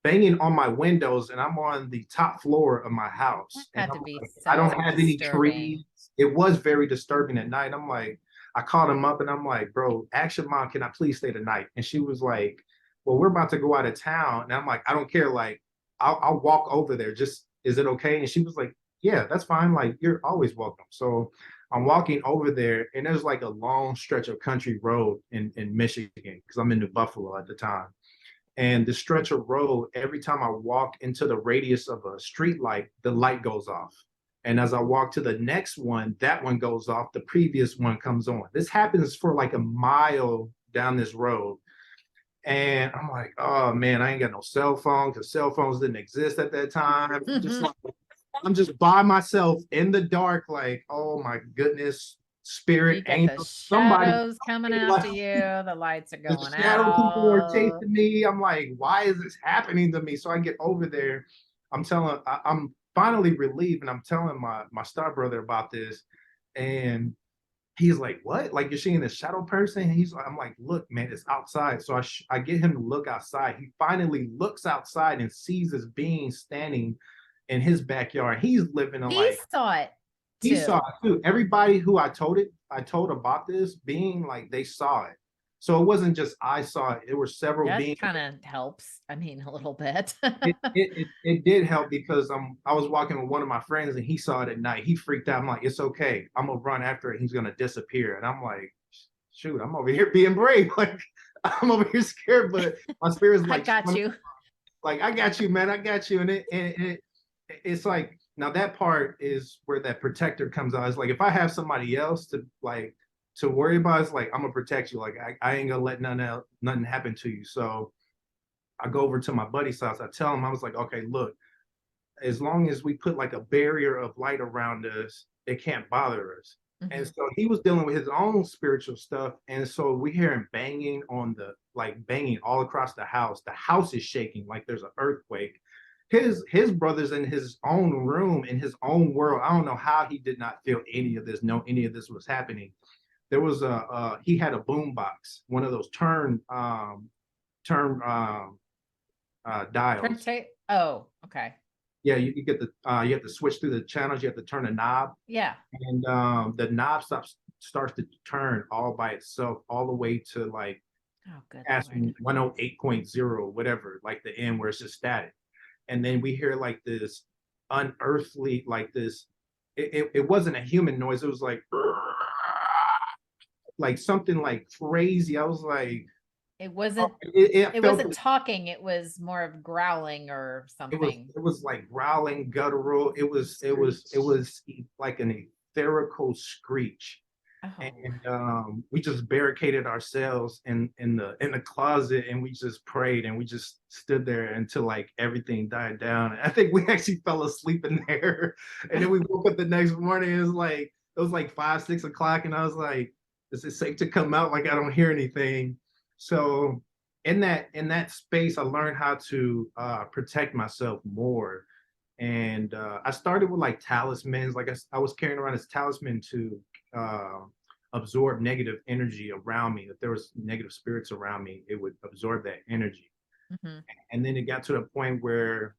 banging on my windows, and I'm on the top floor of my house. That And had to be so I don't have any disturbing. trees. It was very disturbing at night. I'm like, I called him up and I'm like, bro, Action Mom, can I please stay the night? And she was like, well, we're about to go out of town. And I'm like, I don't care. Like, I'll walk over there. Just, is it okay? And she was like, yeah, that's fine. Like, you're always welcome. So I'm walking over there and there's like a long stretch of country road in Michigan because I'm in New Buffalo at the time. And the stretch of road, every time I walk into the radius of a street light, the light goes off. And as I walk to the next one, that one goes off, the previous one comes on. This happens for like a mile down this road. And I'm like, oh man, I ain't got no cell phone because cell phones didn't exist at that time. I'm just by myself in the dark, like, oh my goodness, spirit, You get angel, the somebody shadows coming after you. The lights are the going shadow people are out. chasing me. I'm like, why is this happening to me? So I get over there. I'm finally relieved, and I'm telling my star brother about this, and he's like, what? Like, you're seeing this shadow person? And I'm like, look, man, it's outside. So I get him to look outside. He finally looks outside and sees this being standing in his backyard. He's living a He life. saw it He too. saw it too. Everybody who I told about this being, like, they saw it. So it wasn't just I saw it. There were several That beings. kind of helps. I mean, a little bit. It did help because I was walking with one of my friends and he saw it at night. He freaked out. I'm like, it's okay. I'm gonna run after it. He's gonna disappear. And I'm like, shoot, I'm over here being brave. Like I'm over here scared, but my spirit's like, I got you. like I got you, man. I got you. And it's like now that part is where that protector comes out. It's like if I have somebody else to worry about, it's like I'm gonna protect you. Like I ain't gonna let nothing happen to you. So I go over to my buddy's house. I tell him, I was like, okay, look, as long as we put like a barrier of light around us, it can't bother us. And so he was dealing with his own spiritual stuff. And so we hear him banging on banging all across the house. The house is shaking like there's an earthquake. His brother's in his own room, in his own world. I don't know how he did not feel any of this, know any of this was happening. There was he had a boom box, one of those turn dials. Oh, okay. Yeah, you get the you have to switch through the channels. You have to turn a knob, Yeah. and the knob starts to turn all by itself, all the way to like Oh, good past Lord. 108.0, whatever, like the end where it's just static. And then we hear like this unearthly, like this. It wasn't a human noise. It was like something like crazy. I was like, It wasn't it it felt wasn't talking, it was more of growling or something. it was like growling, guttural. It was like an etherical screech. Oh. And we just barricaded ourselves in the closet, and we just prayed, and we just stood there until like everything died down. And I think we actually fell asleep in there. And then we woke up the next morning. It was like 5, 6 o'clock, and I was like, is it safe to come out? Like I don't hear anything. So in that space, I learned how to protect myself more. And I started with like talismans. Like I was carrying around this talisman to absorb negative energy around me. If there was negative spirits around me, it would absorb that energy. And then it got to the point where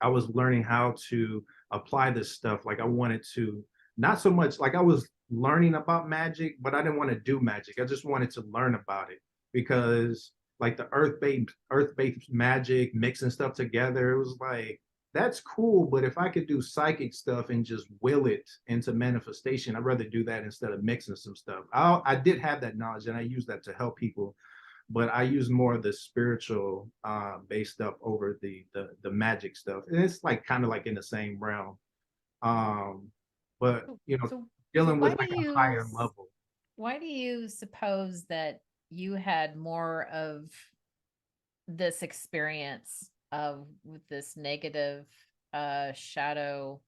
I was learning how to apply this stuff. Like I wanted to, not so much like I was learning about magic, but I didn't want to do magic. I just wanted to learn about it because like the earth-based magic, mixing stuff together, it was like that's cool. But if I could do psychic stuff and just will it into manifestation, I'd rather do that instead of mixing some stuff. I did have that knowledge and I used that to help people, but I use more of the spiritual based stuff over the magic stuff. And it's like kind of like in the same realm. But dealing with like a higher level. Why do you suppose that you had more of this experience of with this negative shadow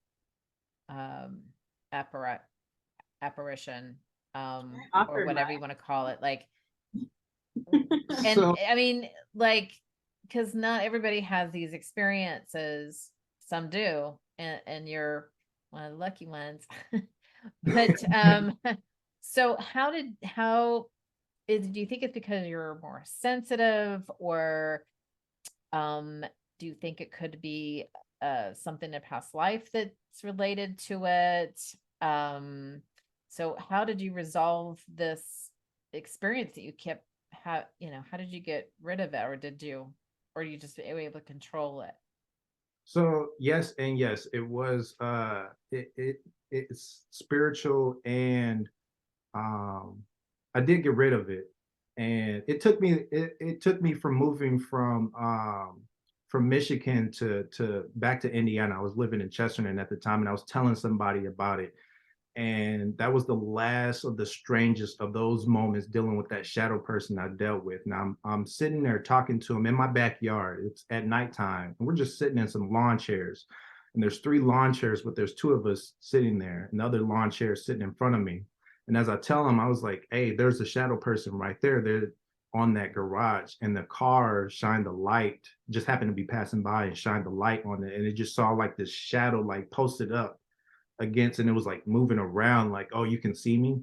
apparition or whatever you want to call it, like, and So I mean, like, because not everybody has these experiences, some do, and you're one of the lucky ones. But so do you think it's because you're more sensitive, or do you think it could be something in past life that's related to it? So how did you resolve this experience that you kept how did you get rid of it, or you just were able to control it? So yes and yes, it was it's spiritual, and I did get rid of it. And it took me from moving from Michigan to back to Indiana. I was living in Chesterton at the time, and I was telling somebody about it. And that was the last of the strangest of those moments dealing with that shadow person I dealt with. Now I'm sitting there talking to him in my backyard. It's at nighttime, and we're just sitting in some lawn chairs. And there's 3 lawn chairs, but there's 2 of us sitting there. Another lawn chair sitting in front of me. And as I tell him, I was like, "Hey, there's a shadow person right there. They're on that garage." And the car shined the light, just happened to be passing by and shined the light on it. And it just saw like this shadow like posted up against, and it was like moving around like, "Oh, you can see me."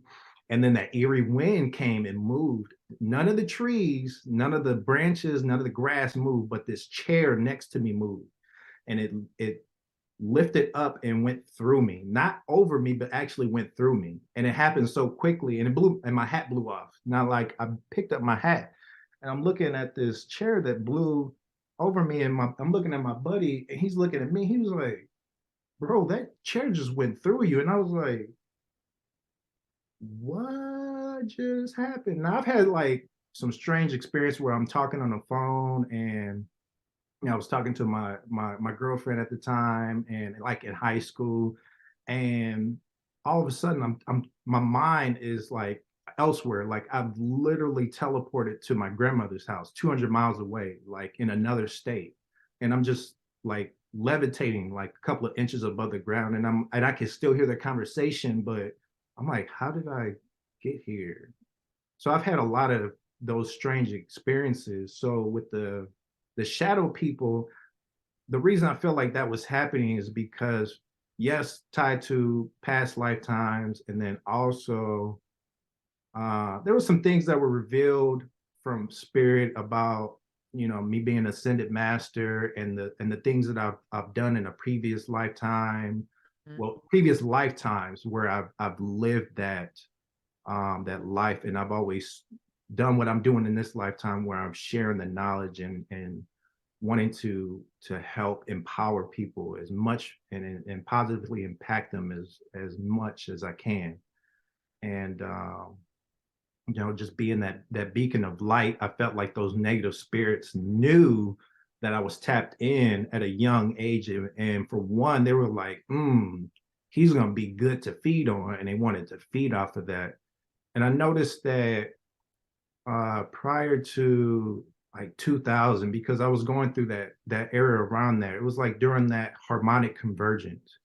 And then that eerie wind came and moved. None of the trees, none of the branches, none of the grass moved, but this chair next to me moved. And it lifted up and went through me, not over me, but actually went through me. And it happened so quickly, and it blew, and my hat blew off. Now, like, I picked up my hat and I'm looking at this chair that blew over me, and I'm looking at my buddy and he's looking at me. He was like, bro, that chair just went through you. And I was like, what just happened? Now, I've had like some strange experience where I'm talking on the phone, and I was talking to my girlfriend at the time, and like in high school, and all of a sudden I'm my mind is like elsewhere. Like, I've literally teleported to my grandmother's house 200 miles away, like in another state, and I'm just like levitating like a couple of inches above the ground, and I can still hear the conversation, but I'm like, how did I get here? So I've had a lot of those strange experiences. So with the shadow people, the reason I feel like that was happening is because, yes, tied to past lifetimes, and then also there were some things that were revealed from spirit about, me being an ascended master, and the things that I've done in a previous lifetime, well, previous lifetimes where I've lived that life, and I've always done what I'm doing in this lifetime, where I'm sharing the knowledge and wanting to help empower people as much, and positively impact them as much as I can. And just being that beacon of light, I felt like those negative spirits knew that I was tapped in at a young age, and for one, they were like, he's gonna be good to feed on, and they wanted to feed off of that. And I noticed that prior to like 2000, because I was going through that era around there. It was like during that harmonic convergence,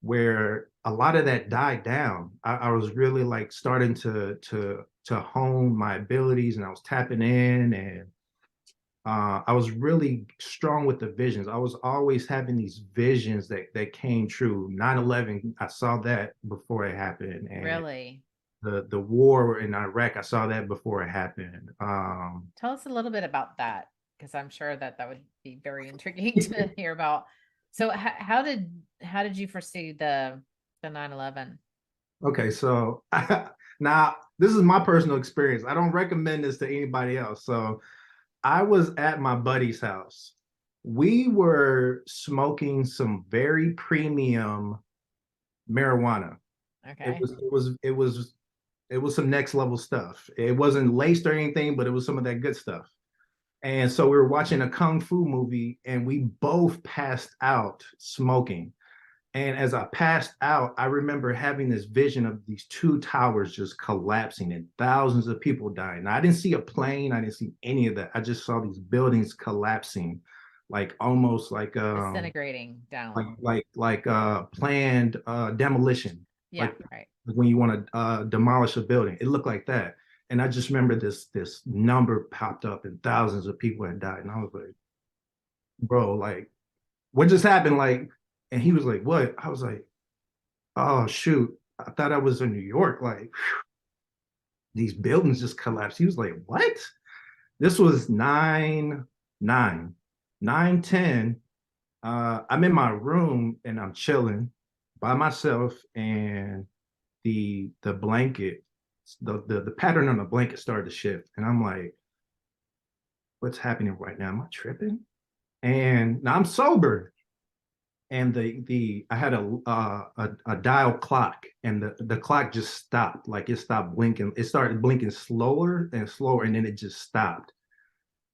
where a lot of that died down. I was really like starting to hone my abilities, and I was tapping in, and I was really strong with the visions. I was always having these visions that came true. 9/11, I saw that before it happened, and Really? the war in Iraq, I saw that before it happened. Tell us a little bit about that, because I'm sure that that would be very intriguing to hear about. So how did you foresee the 9/11? Okay, so now this is my personal experience. I don't recommend this to anybody else. So I was at my buddy's house. We were smoking some very premium marijuana. It Okay. was it was it was it was some next level stuff. It wasn't laced or anything, but it was some of that good stuff. And so we were watching a kung fu movie, and we both passed out smoking. And as I passed out, I remember having this vision of these two towers just collapsing and thousands of people dying. Now, I didn't see a plane, I didn't see any of that. I just saw these buildings collapsing, like almost Disintegrating down. like planned demolition. Yeah, Like right. when you want to demolish a building, it looked like that. And I just remember this number popped up, and thousands of people had died, and I was like, bro, like, what just happened? Like, and he was like, what? I was like, oh shoot, I thought I was in New York. Like, whew, these buildings just collapsed. He was like, what? This was 9/9, 9/10. I'm in my room, and I'm chilling by myself, and the blanket, the pattern on the blanket started to shift, and I'm like, what's happening right now? Am I tripping? And now I'm sober, and the I had a dial clock, and the clock just stopped. Like, it stopped blinking. It started blinking slower and slower, and then it just stopped.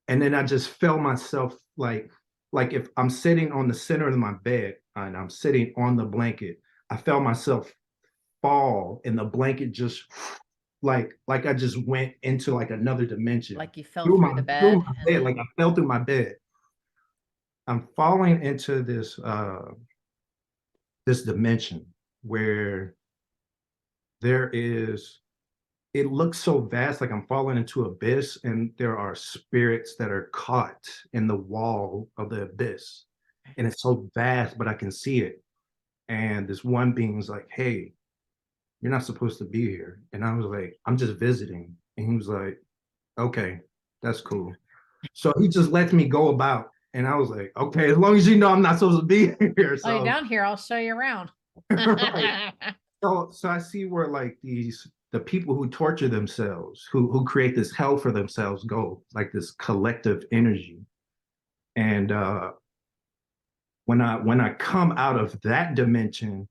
And then I just felt myself like if I'm sitting on the center of my bed and I'm sitting on the blanket, I felt myself fall, and the blanket just like I just went into like another dimension Like you fell through through the through bed my and bed. then Like, I fell through my bed. I'm falling into this dimension where there is, it looks so vast, like I'm falling into abyss, and there are spirits that are caught in the wall of the abyss, and it's so vast, but I can see it. And this one being was like, hey, you're not supposed to be here. And I was like, I'm just visiting. And he was like, okay, that's cool. So he just lets me go about. And I was like, okay, as long as you know I'm not supposed to be here. Oh, you're So down here, I'll show you around. right. So I see where like the people who torture themselves, who create this hell for themselves go, like this collective energy. And when I come out of that dimension,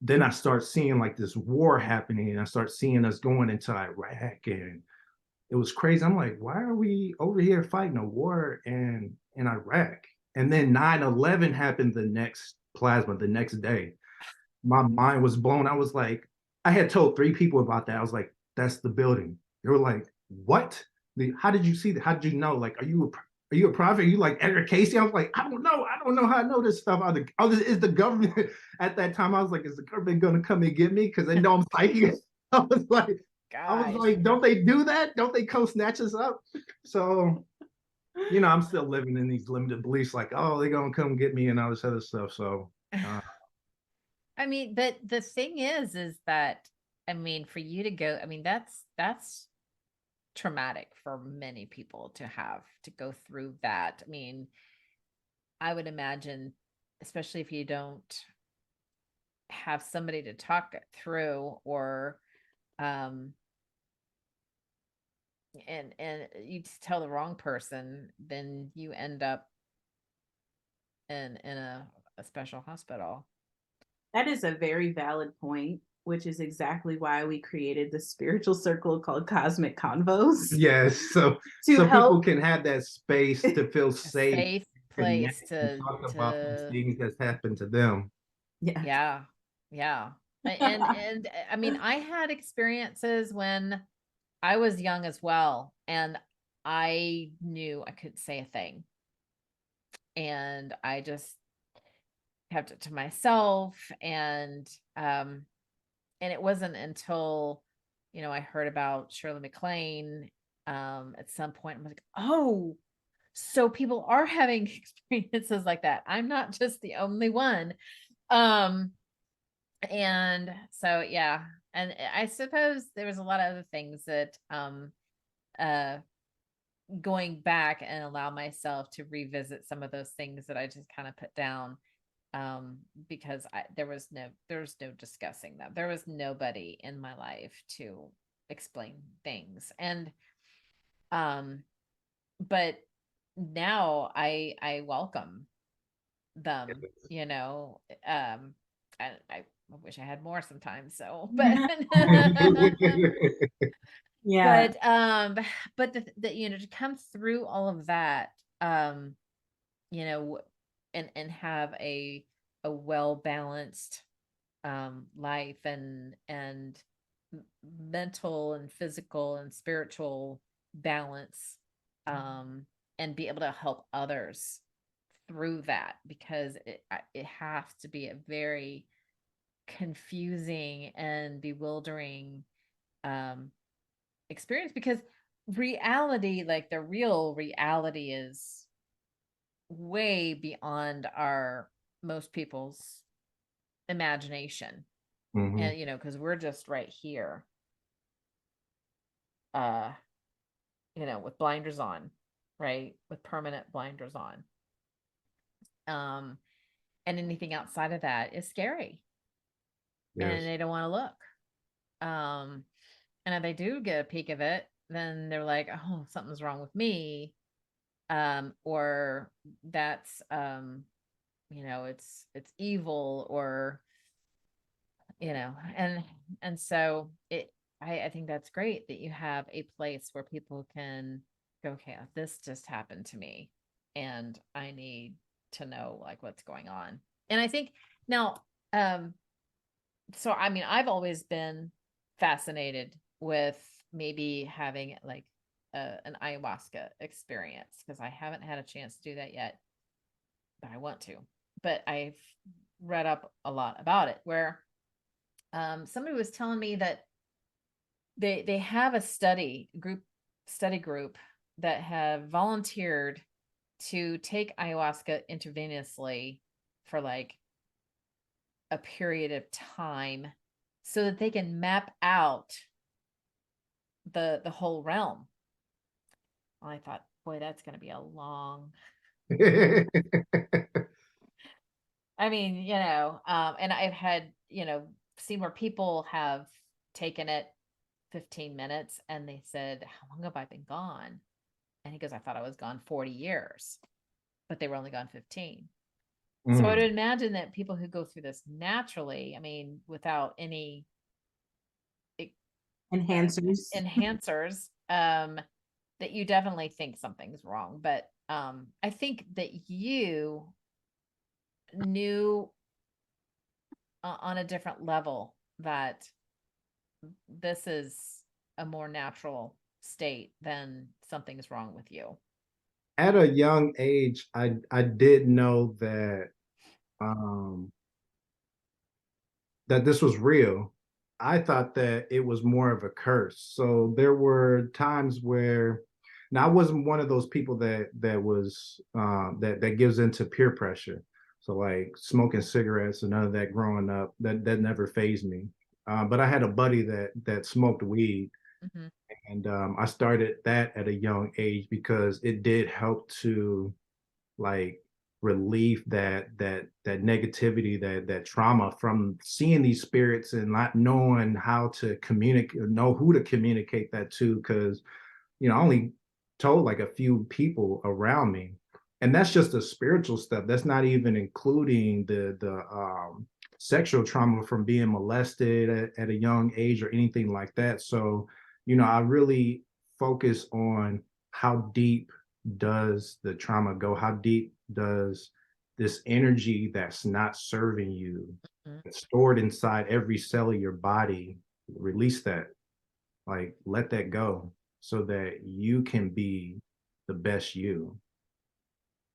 then I start seeing like this war happening, and I start seeing us going into Iraq, and it was crazy. I'm like, why are we over here fighting a war in Iraq? And then 9/11 happened the next day. My mind was blown. I was like, I had told 3 people about that. I was like, that's the building. They were like, what? How did you see that? How did you know? Like, are you a prophet? Are you like Edgar Casey? I was like, I don't know. I don't know how I know this stuff. Is the government at that time? I was like, is the government gonna come and get me? Because they know I'm psychic. I was like, Gosh. don't they do that? Don't they come snatch us up? So, I'm still living in these limited beliefs, like, oh, they're gonna come get me and all this other stuff. So, I mean, but the thing is that, I mean, for you to go, I mean, that's traumatic for many people to have to go through that. I mean, I would imagine, especially if you don't have somebody to talk it through, or um and you just tell the wrong person, then you end up in a special hospital. That is a very valid point, which is exactly why we created the spiritual circle called Cosmic Convos yes, so to people help. can have that space to feel A safe, safe connect, place and talk about these to things that's happened to them. Yeah. yeah, yeah. And I mean, I had experiences when I was young as well, and I knew I couldn't say a thing, and I just kept it to myself. And it wasn't until, I heard about Shirley MacLaine at some point. I'm like, oh, so people are having experiences like that. I'm not just the only one. Um, and so yeah, and I suppose there was a lot of other things that uh going back and allow myself to revisit some of those things that I just kind of put down, because there was no discussing them. There was nobody in my life to explain things. And but now I welcome them, and I wish I had more sometimes, so but Yeah. but the to come through all of that, um you know and have a well balanced life, and mental and physical and spiritual balance, um and be able to help others through that, because it has to be a very confusing and bewildering um experience, because reality, like the real reality, is way beyond our most people's imagination. Mhm. And because we're just right here, uh with blinders on, right, with permanent blinders on. um and anything outside of that is scary, and Yes. they don't want to look. And if they do get a peek of it, then they're like, oh, something's wrong with me. Or that's it's evil, or and so I think that's great that you have a place where people can go, okay, this just happened to me, and I need to know, like, what's going on. And I think now, so I mean, I've always been fascinated with maybe having like an ayahuasca experience, because I haven't had a chance to do that yet, but I want to. But I've read up a lot about it, where somebody was telling me that they have a study group that have volunteered to take ayahuasca intravenously for like a period of time, so that they can map out the whole realm. Well, I thought, boy, that's going to be a long I mean, and I've had, seen where people have taken it 15 minutes and they said, how long have I been gone? And he goes, I thought I was gone 40 years, but they were only gone 15. So I Mm. would imagine that people who go through this naturally, I mean, without any Enhancers. enhancers, that you definitely think something's wrong. But I think that you knew on a different level that this is a more natural state than something's wrong with you. At a young age, I did know that um that this was real. I thought that it was more of a curse. So there were times where now I wasn't one of those people that gives into peer pressure. So like smoking cigarettes and none of that growing up, that never fazed me. But I had a buddy that smoked weed, Mm-hmm. and I started that at a young age because it did help to like relieve that negativity, that trauma from seeing these spirits and not knowing how to communicate, know who to communicate that to, because I only told like a few people around me, and that's just the spiritual stuff. That's not even including the sexual trauma from being molested at a young age or anything like that. So I really focus on how deep does the trauma go, how deep does this energy that's not serving you, Mm-hmm. stored inside every cell of your body, release that, like let that go so that you can be the best you.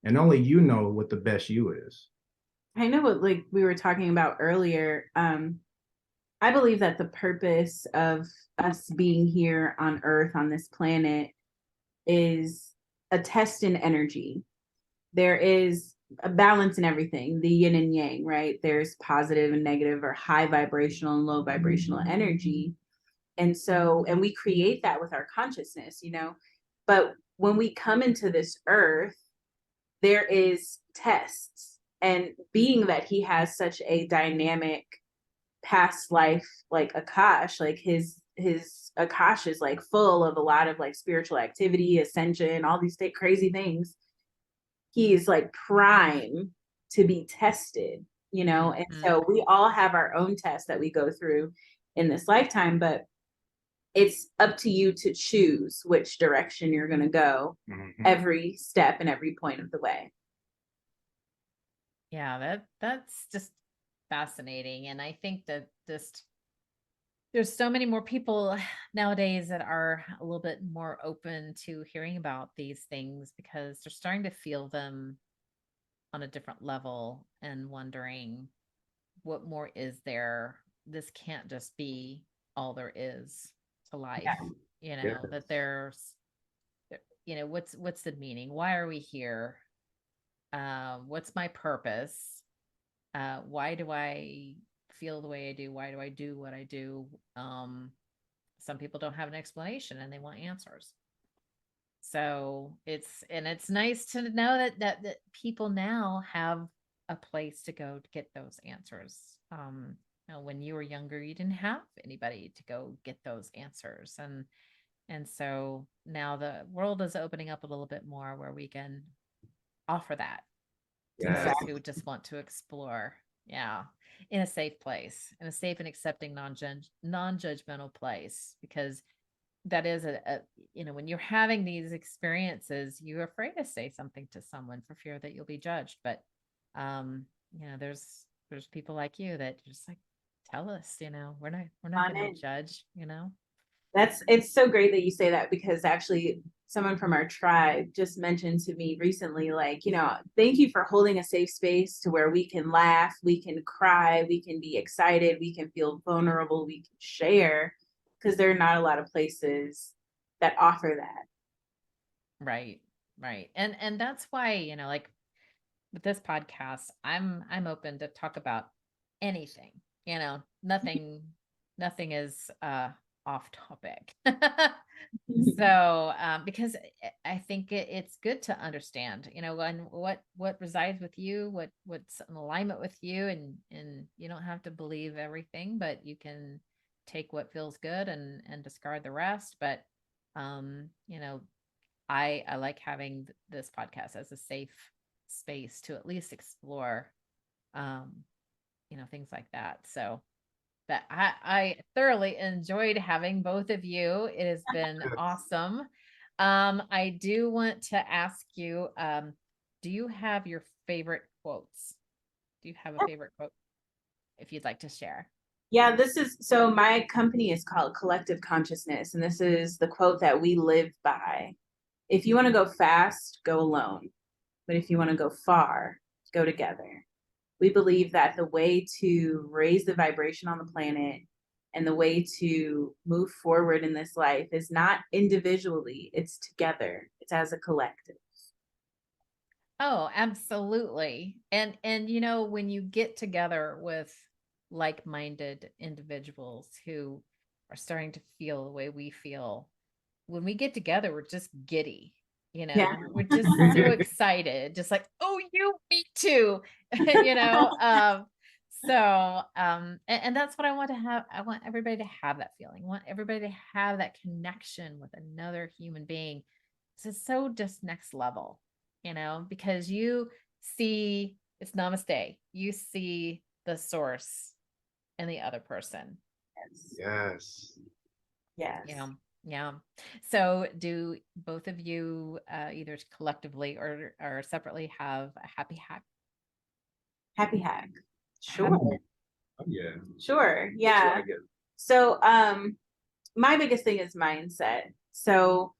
And only you know what the best you is. I know what like we were talking about earlier. I believe that the purpose of us being here on Earth on this planet is a test in energy. There is a balance in everything, the yin and yang, right? There's positive and negative or high vibrational and low vibrational energy. And we create that with our consciousness, But when we come into this earth, there is tests. And being that he has such a dynamic past life, like Akash, like his Akash is like full of a lot of like spiritual activity, ascension, all these crazy things. He is like prime to be tested, And Mm-hmm. so we all have our own tests that we go through in this lifetime, but it's up to you to choose which direction you're going to go every step and every point of the way. Yeah, that's just fascinating. And I think that just there's so many more people nowadays that are a little bit more open to hearing about these things because they're starting to feel them on a different level and wondering what more is there. This can't just be all there is to life. Yeah. Yeah. That there's what's the meaning? Why are we here? What's my purpose? Why do I feel the way I do? Why do I do what I do? Some people don't have an explanation and they want answers. So it's nice to know that people now have a place to go to get those answers. When you were younger, you didn't have anybody to go get those answers, and so now the world is opening up a little bit more where we can offer that to Yes. those who just want to explore. Yeah, in a safe place, in a safe and accepting non-judgmental place, because that is when you're having these experiences, you're afraid to say something to someone for fear that you'll be judged. But there's people like you that just like tell us, we're not On going to it. judge. It's so great that you say that because actually someone from our tribe just mentioned to me recently, like, thank you for holding a safe space to where we can laugh, we can cry, we can be excited, we can feel vulnerable, we can share, because there are not a lot of places that offer that. Right, right. And that's why, like with this podcast, I'm open to talk about anything. Nothing is off topic. So, because I think it's good to understand, and what resides with you, what's in alignment with you, and you don't have to believe everything, but you can take what feels good and discard the rest. But, you know, I like having this podcast as a safe space to at least explore, um, things like that. So that I thoroughly enjoyed having both of you. It has been awesome. I do want to ask you, do you have your favorite quotes? Do you have a favorite quote if you'd like to share? Yeah, so my company is called Collective Consciousness, and this is the quote that we live by. If you want to go fast, go alone. But if you want to go far, go together. We believe that the way to raise the vibration on the planet and the way to move forward in this life is not individually, it's together. It's as a collective. Oh, absolutely. And when you get together with like-minded individuals who are starting to feel the way we feel, when we get together, we're just giddy. Yeah. We're just so excited, just like, oh, me too. And that's what I want to have. I want everybody to have that feeling. I want everybody to have that connection with another human being. It's so just next level, because you see it's namaste. You see the source in the other person. Yes. Yes. Yeah. So do both of you, either collectively or separately, have a happy hack? Happy hack. Sure. Oh, yeah. Sure. Yeah. So my biggest thing is mindset. So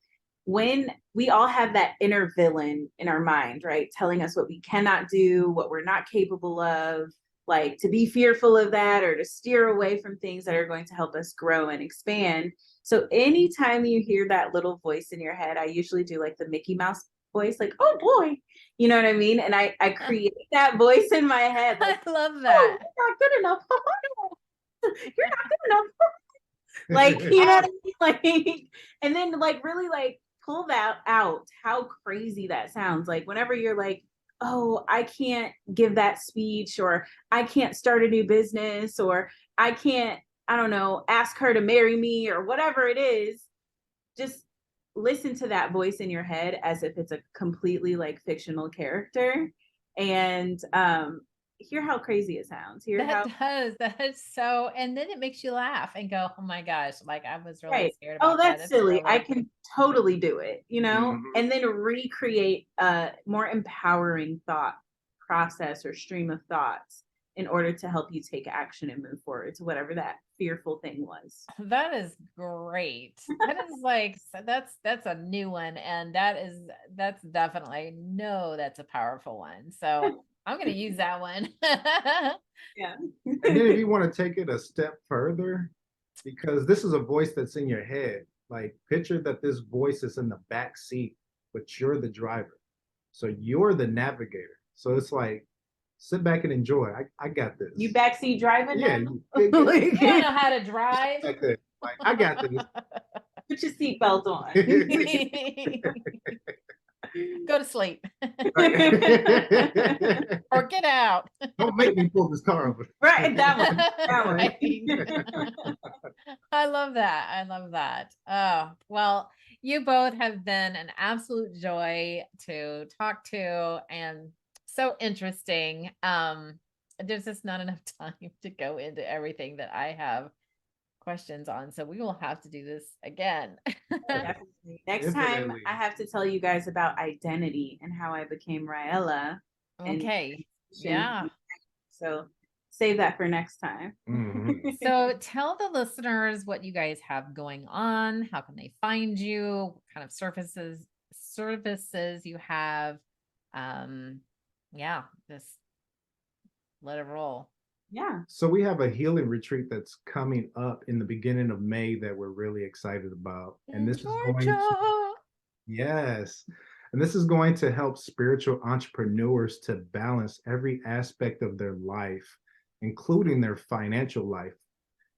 when we all have that inner villain in our mind, right, telling us what we cannot do, what we're not capable of, like to be fearful of that or to steer away from things that are going to help us grow and expand. So anytime you hear that little voice in your head, I usually do like the Mickey Mouse voice, like, oh boy, you know what I mean? And I create that voice in my head. Like, I love that. Oh, you're not good enough. You're not good enough. Like, you know what I mean? Like, and then like really like pull that out, how crazy that sounds. Like whenever you're like, oh, I can't give that speech, or I can't start a new business, or I can't, I don't know, ask her to marry me, or whatever it is, just listen to that voice in your head as if it's a completely like fictional character, and hear how crazy it sounds. That is so, and then it makes you laugh and go, oh my gosh, like I was really scared Oh, about that. that's silly. Really... I can totally do it, Mhm. and then recreate a more empowering thought process or stream of thoughts in order to help you take action and move forward to whatever that fearful thing was. That is great. That is like, that's a new one. And that's definitely, that's a powerful one. So I'm going to use that one. Yeah. And then if you want to take it a step further, because this is a voice that's in your head, like picture that this voice is in the back seat, but you're the driver. So you're the navigator. So it's like, sit back and enjoy. I got this. You backseat driving? Yeah. Now? You don't know how to drive. Like, I got this. Put your seatbelt on. Go to sleep. Or get out. Don't make me pull this car over. Right, that one. That one. Right. I love that. I love that. Oh, well, you both have been an absolute joy to talk to and so interesting. There's just not enough time to go into everything that I have questions on, so we will have to do this again. Definitely. Next time I have to tell you guys about identity and how I became RΑELLA. Okay. Yeah. So save that for next time. Mhm. So tell the listeners what you guys have going on. How can they find you? What kind of services you have? Yeah, just let it roll. Yeah. So we have a healing retreat that's coming up in the beginning of May that we're really excited about. And this is going to, yes. And this is going to help spiritual entrepreneurs to balance every aspect of their life, including their financial life.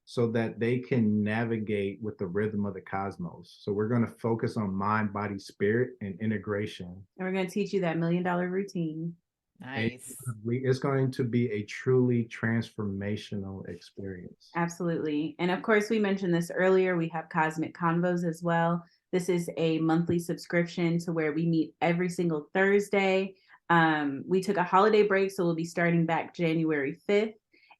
so that they can navigate with the rhythm of the cosmos. So we're going to focus on mind, body, spirit, and integration. And we're going to teach you that $1 million routine. Nice. It's going to be a truly transformational experience. Absolutely. And of course, we mentioned this earlier. We have Cosmic Convos as well. This is a monthly subscription to where we meet every single Thursday. We took a holiday break, so we'll be starting back January 5th.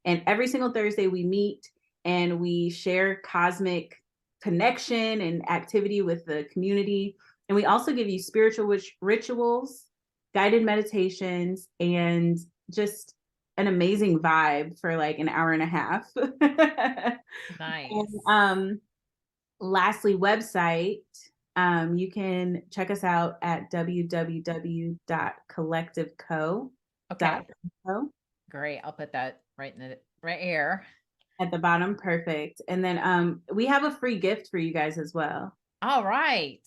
And every single Thursday we meet and we share cosmic connection and activity with the community. And we also give you spiritual rituals, guided meditations, and just an amazing vibe for like an hour and a half. Nice. And, lastly, website. You can check us out at www.collectiveco.co. Okay. Great. I'll put that right here. At the bottom. Perfect. And then we have a free gift for you guys as well. All right.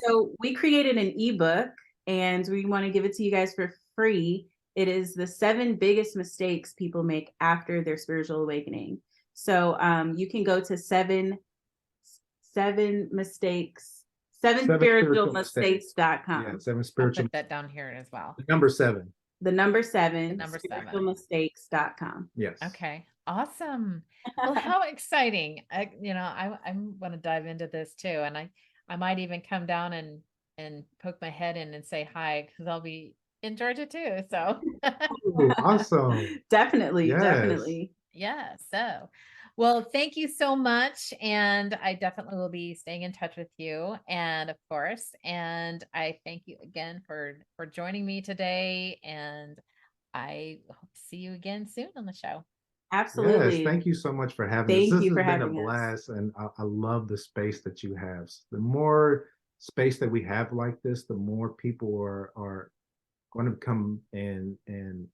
So we created an ebook and we want to give it to you guys for free. It is the 7 biggest mistakes people make after their spiritual awakening. So you can go to spiritualmistakes.com. Yeah, 7 spiritual. I'll put that down here as well. The number 7. The number 7. Spiritualmistakes.com. Yes. Okay. Awesome. Well, how exciting. I want to dive into this too. And I might even come down and poke my head in and say hi, because I'll be in Georgia too. So Ooh, awesome. Definitely. Yes. Definitely. yeah. So, well, thank you so much. And I definitely will be staying in touch with you. And of course, and I thank you again for joining me today. And I hope to see you again soon on the show. Absolutely. Yes, thank you so much for having us. Thank you for This has having been a us. blast, and I love the space that you have. The more space that we have like this, the more people are going to come and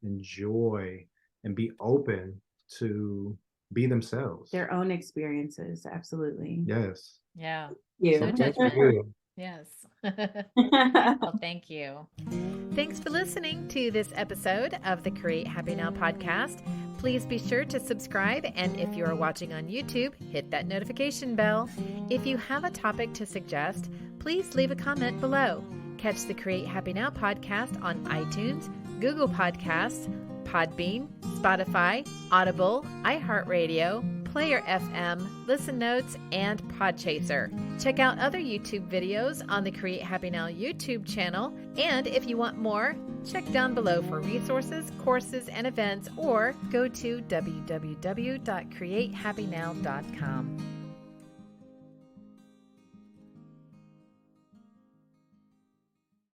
enjoy and be open to be themselves. Their own experiences. Absolutely. Yes. Yeah. You. No Thank judgment. you. Yes. Well, thank you. Thanks for listening to this episode of the Create Happy Now podcast. Please be sure to subscribe, and if you are watching on YouTube, hit that notification bell. If you have a topic to suggest, please leave a comment below. Catch the Create Happy Now podcast on iTunes, Google Podcasts, Podbean, Spotify, Audible, iHeartRadio, Player FM, Listen Notes, and Podchaser. Check out other YouTube videos on the Create Happy Now YouTube channel. And if you want more, check down below for resources, courses, and events, or go to www.createhappynow.com.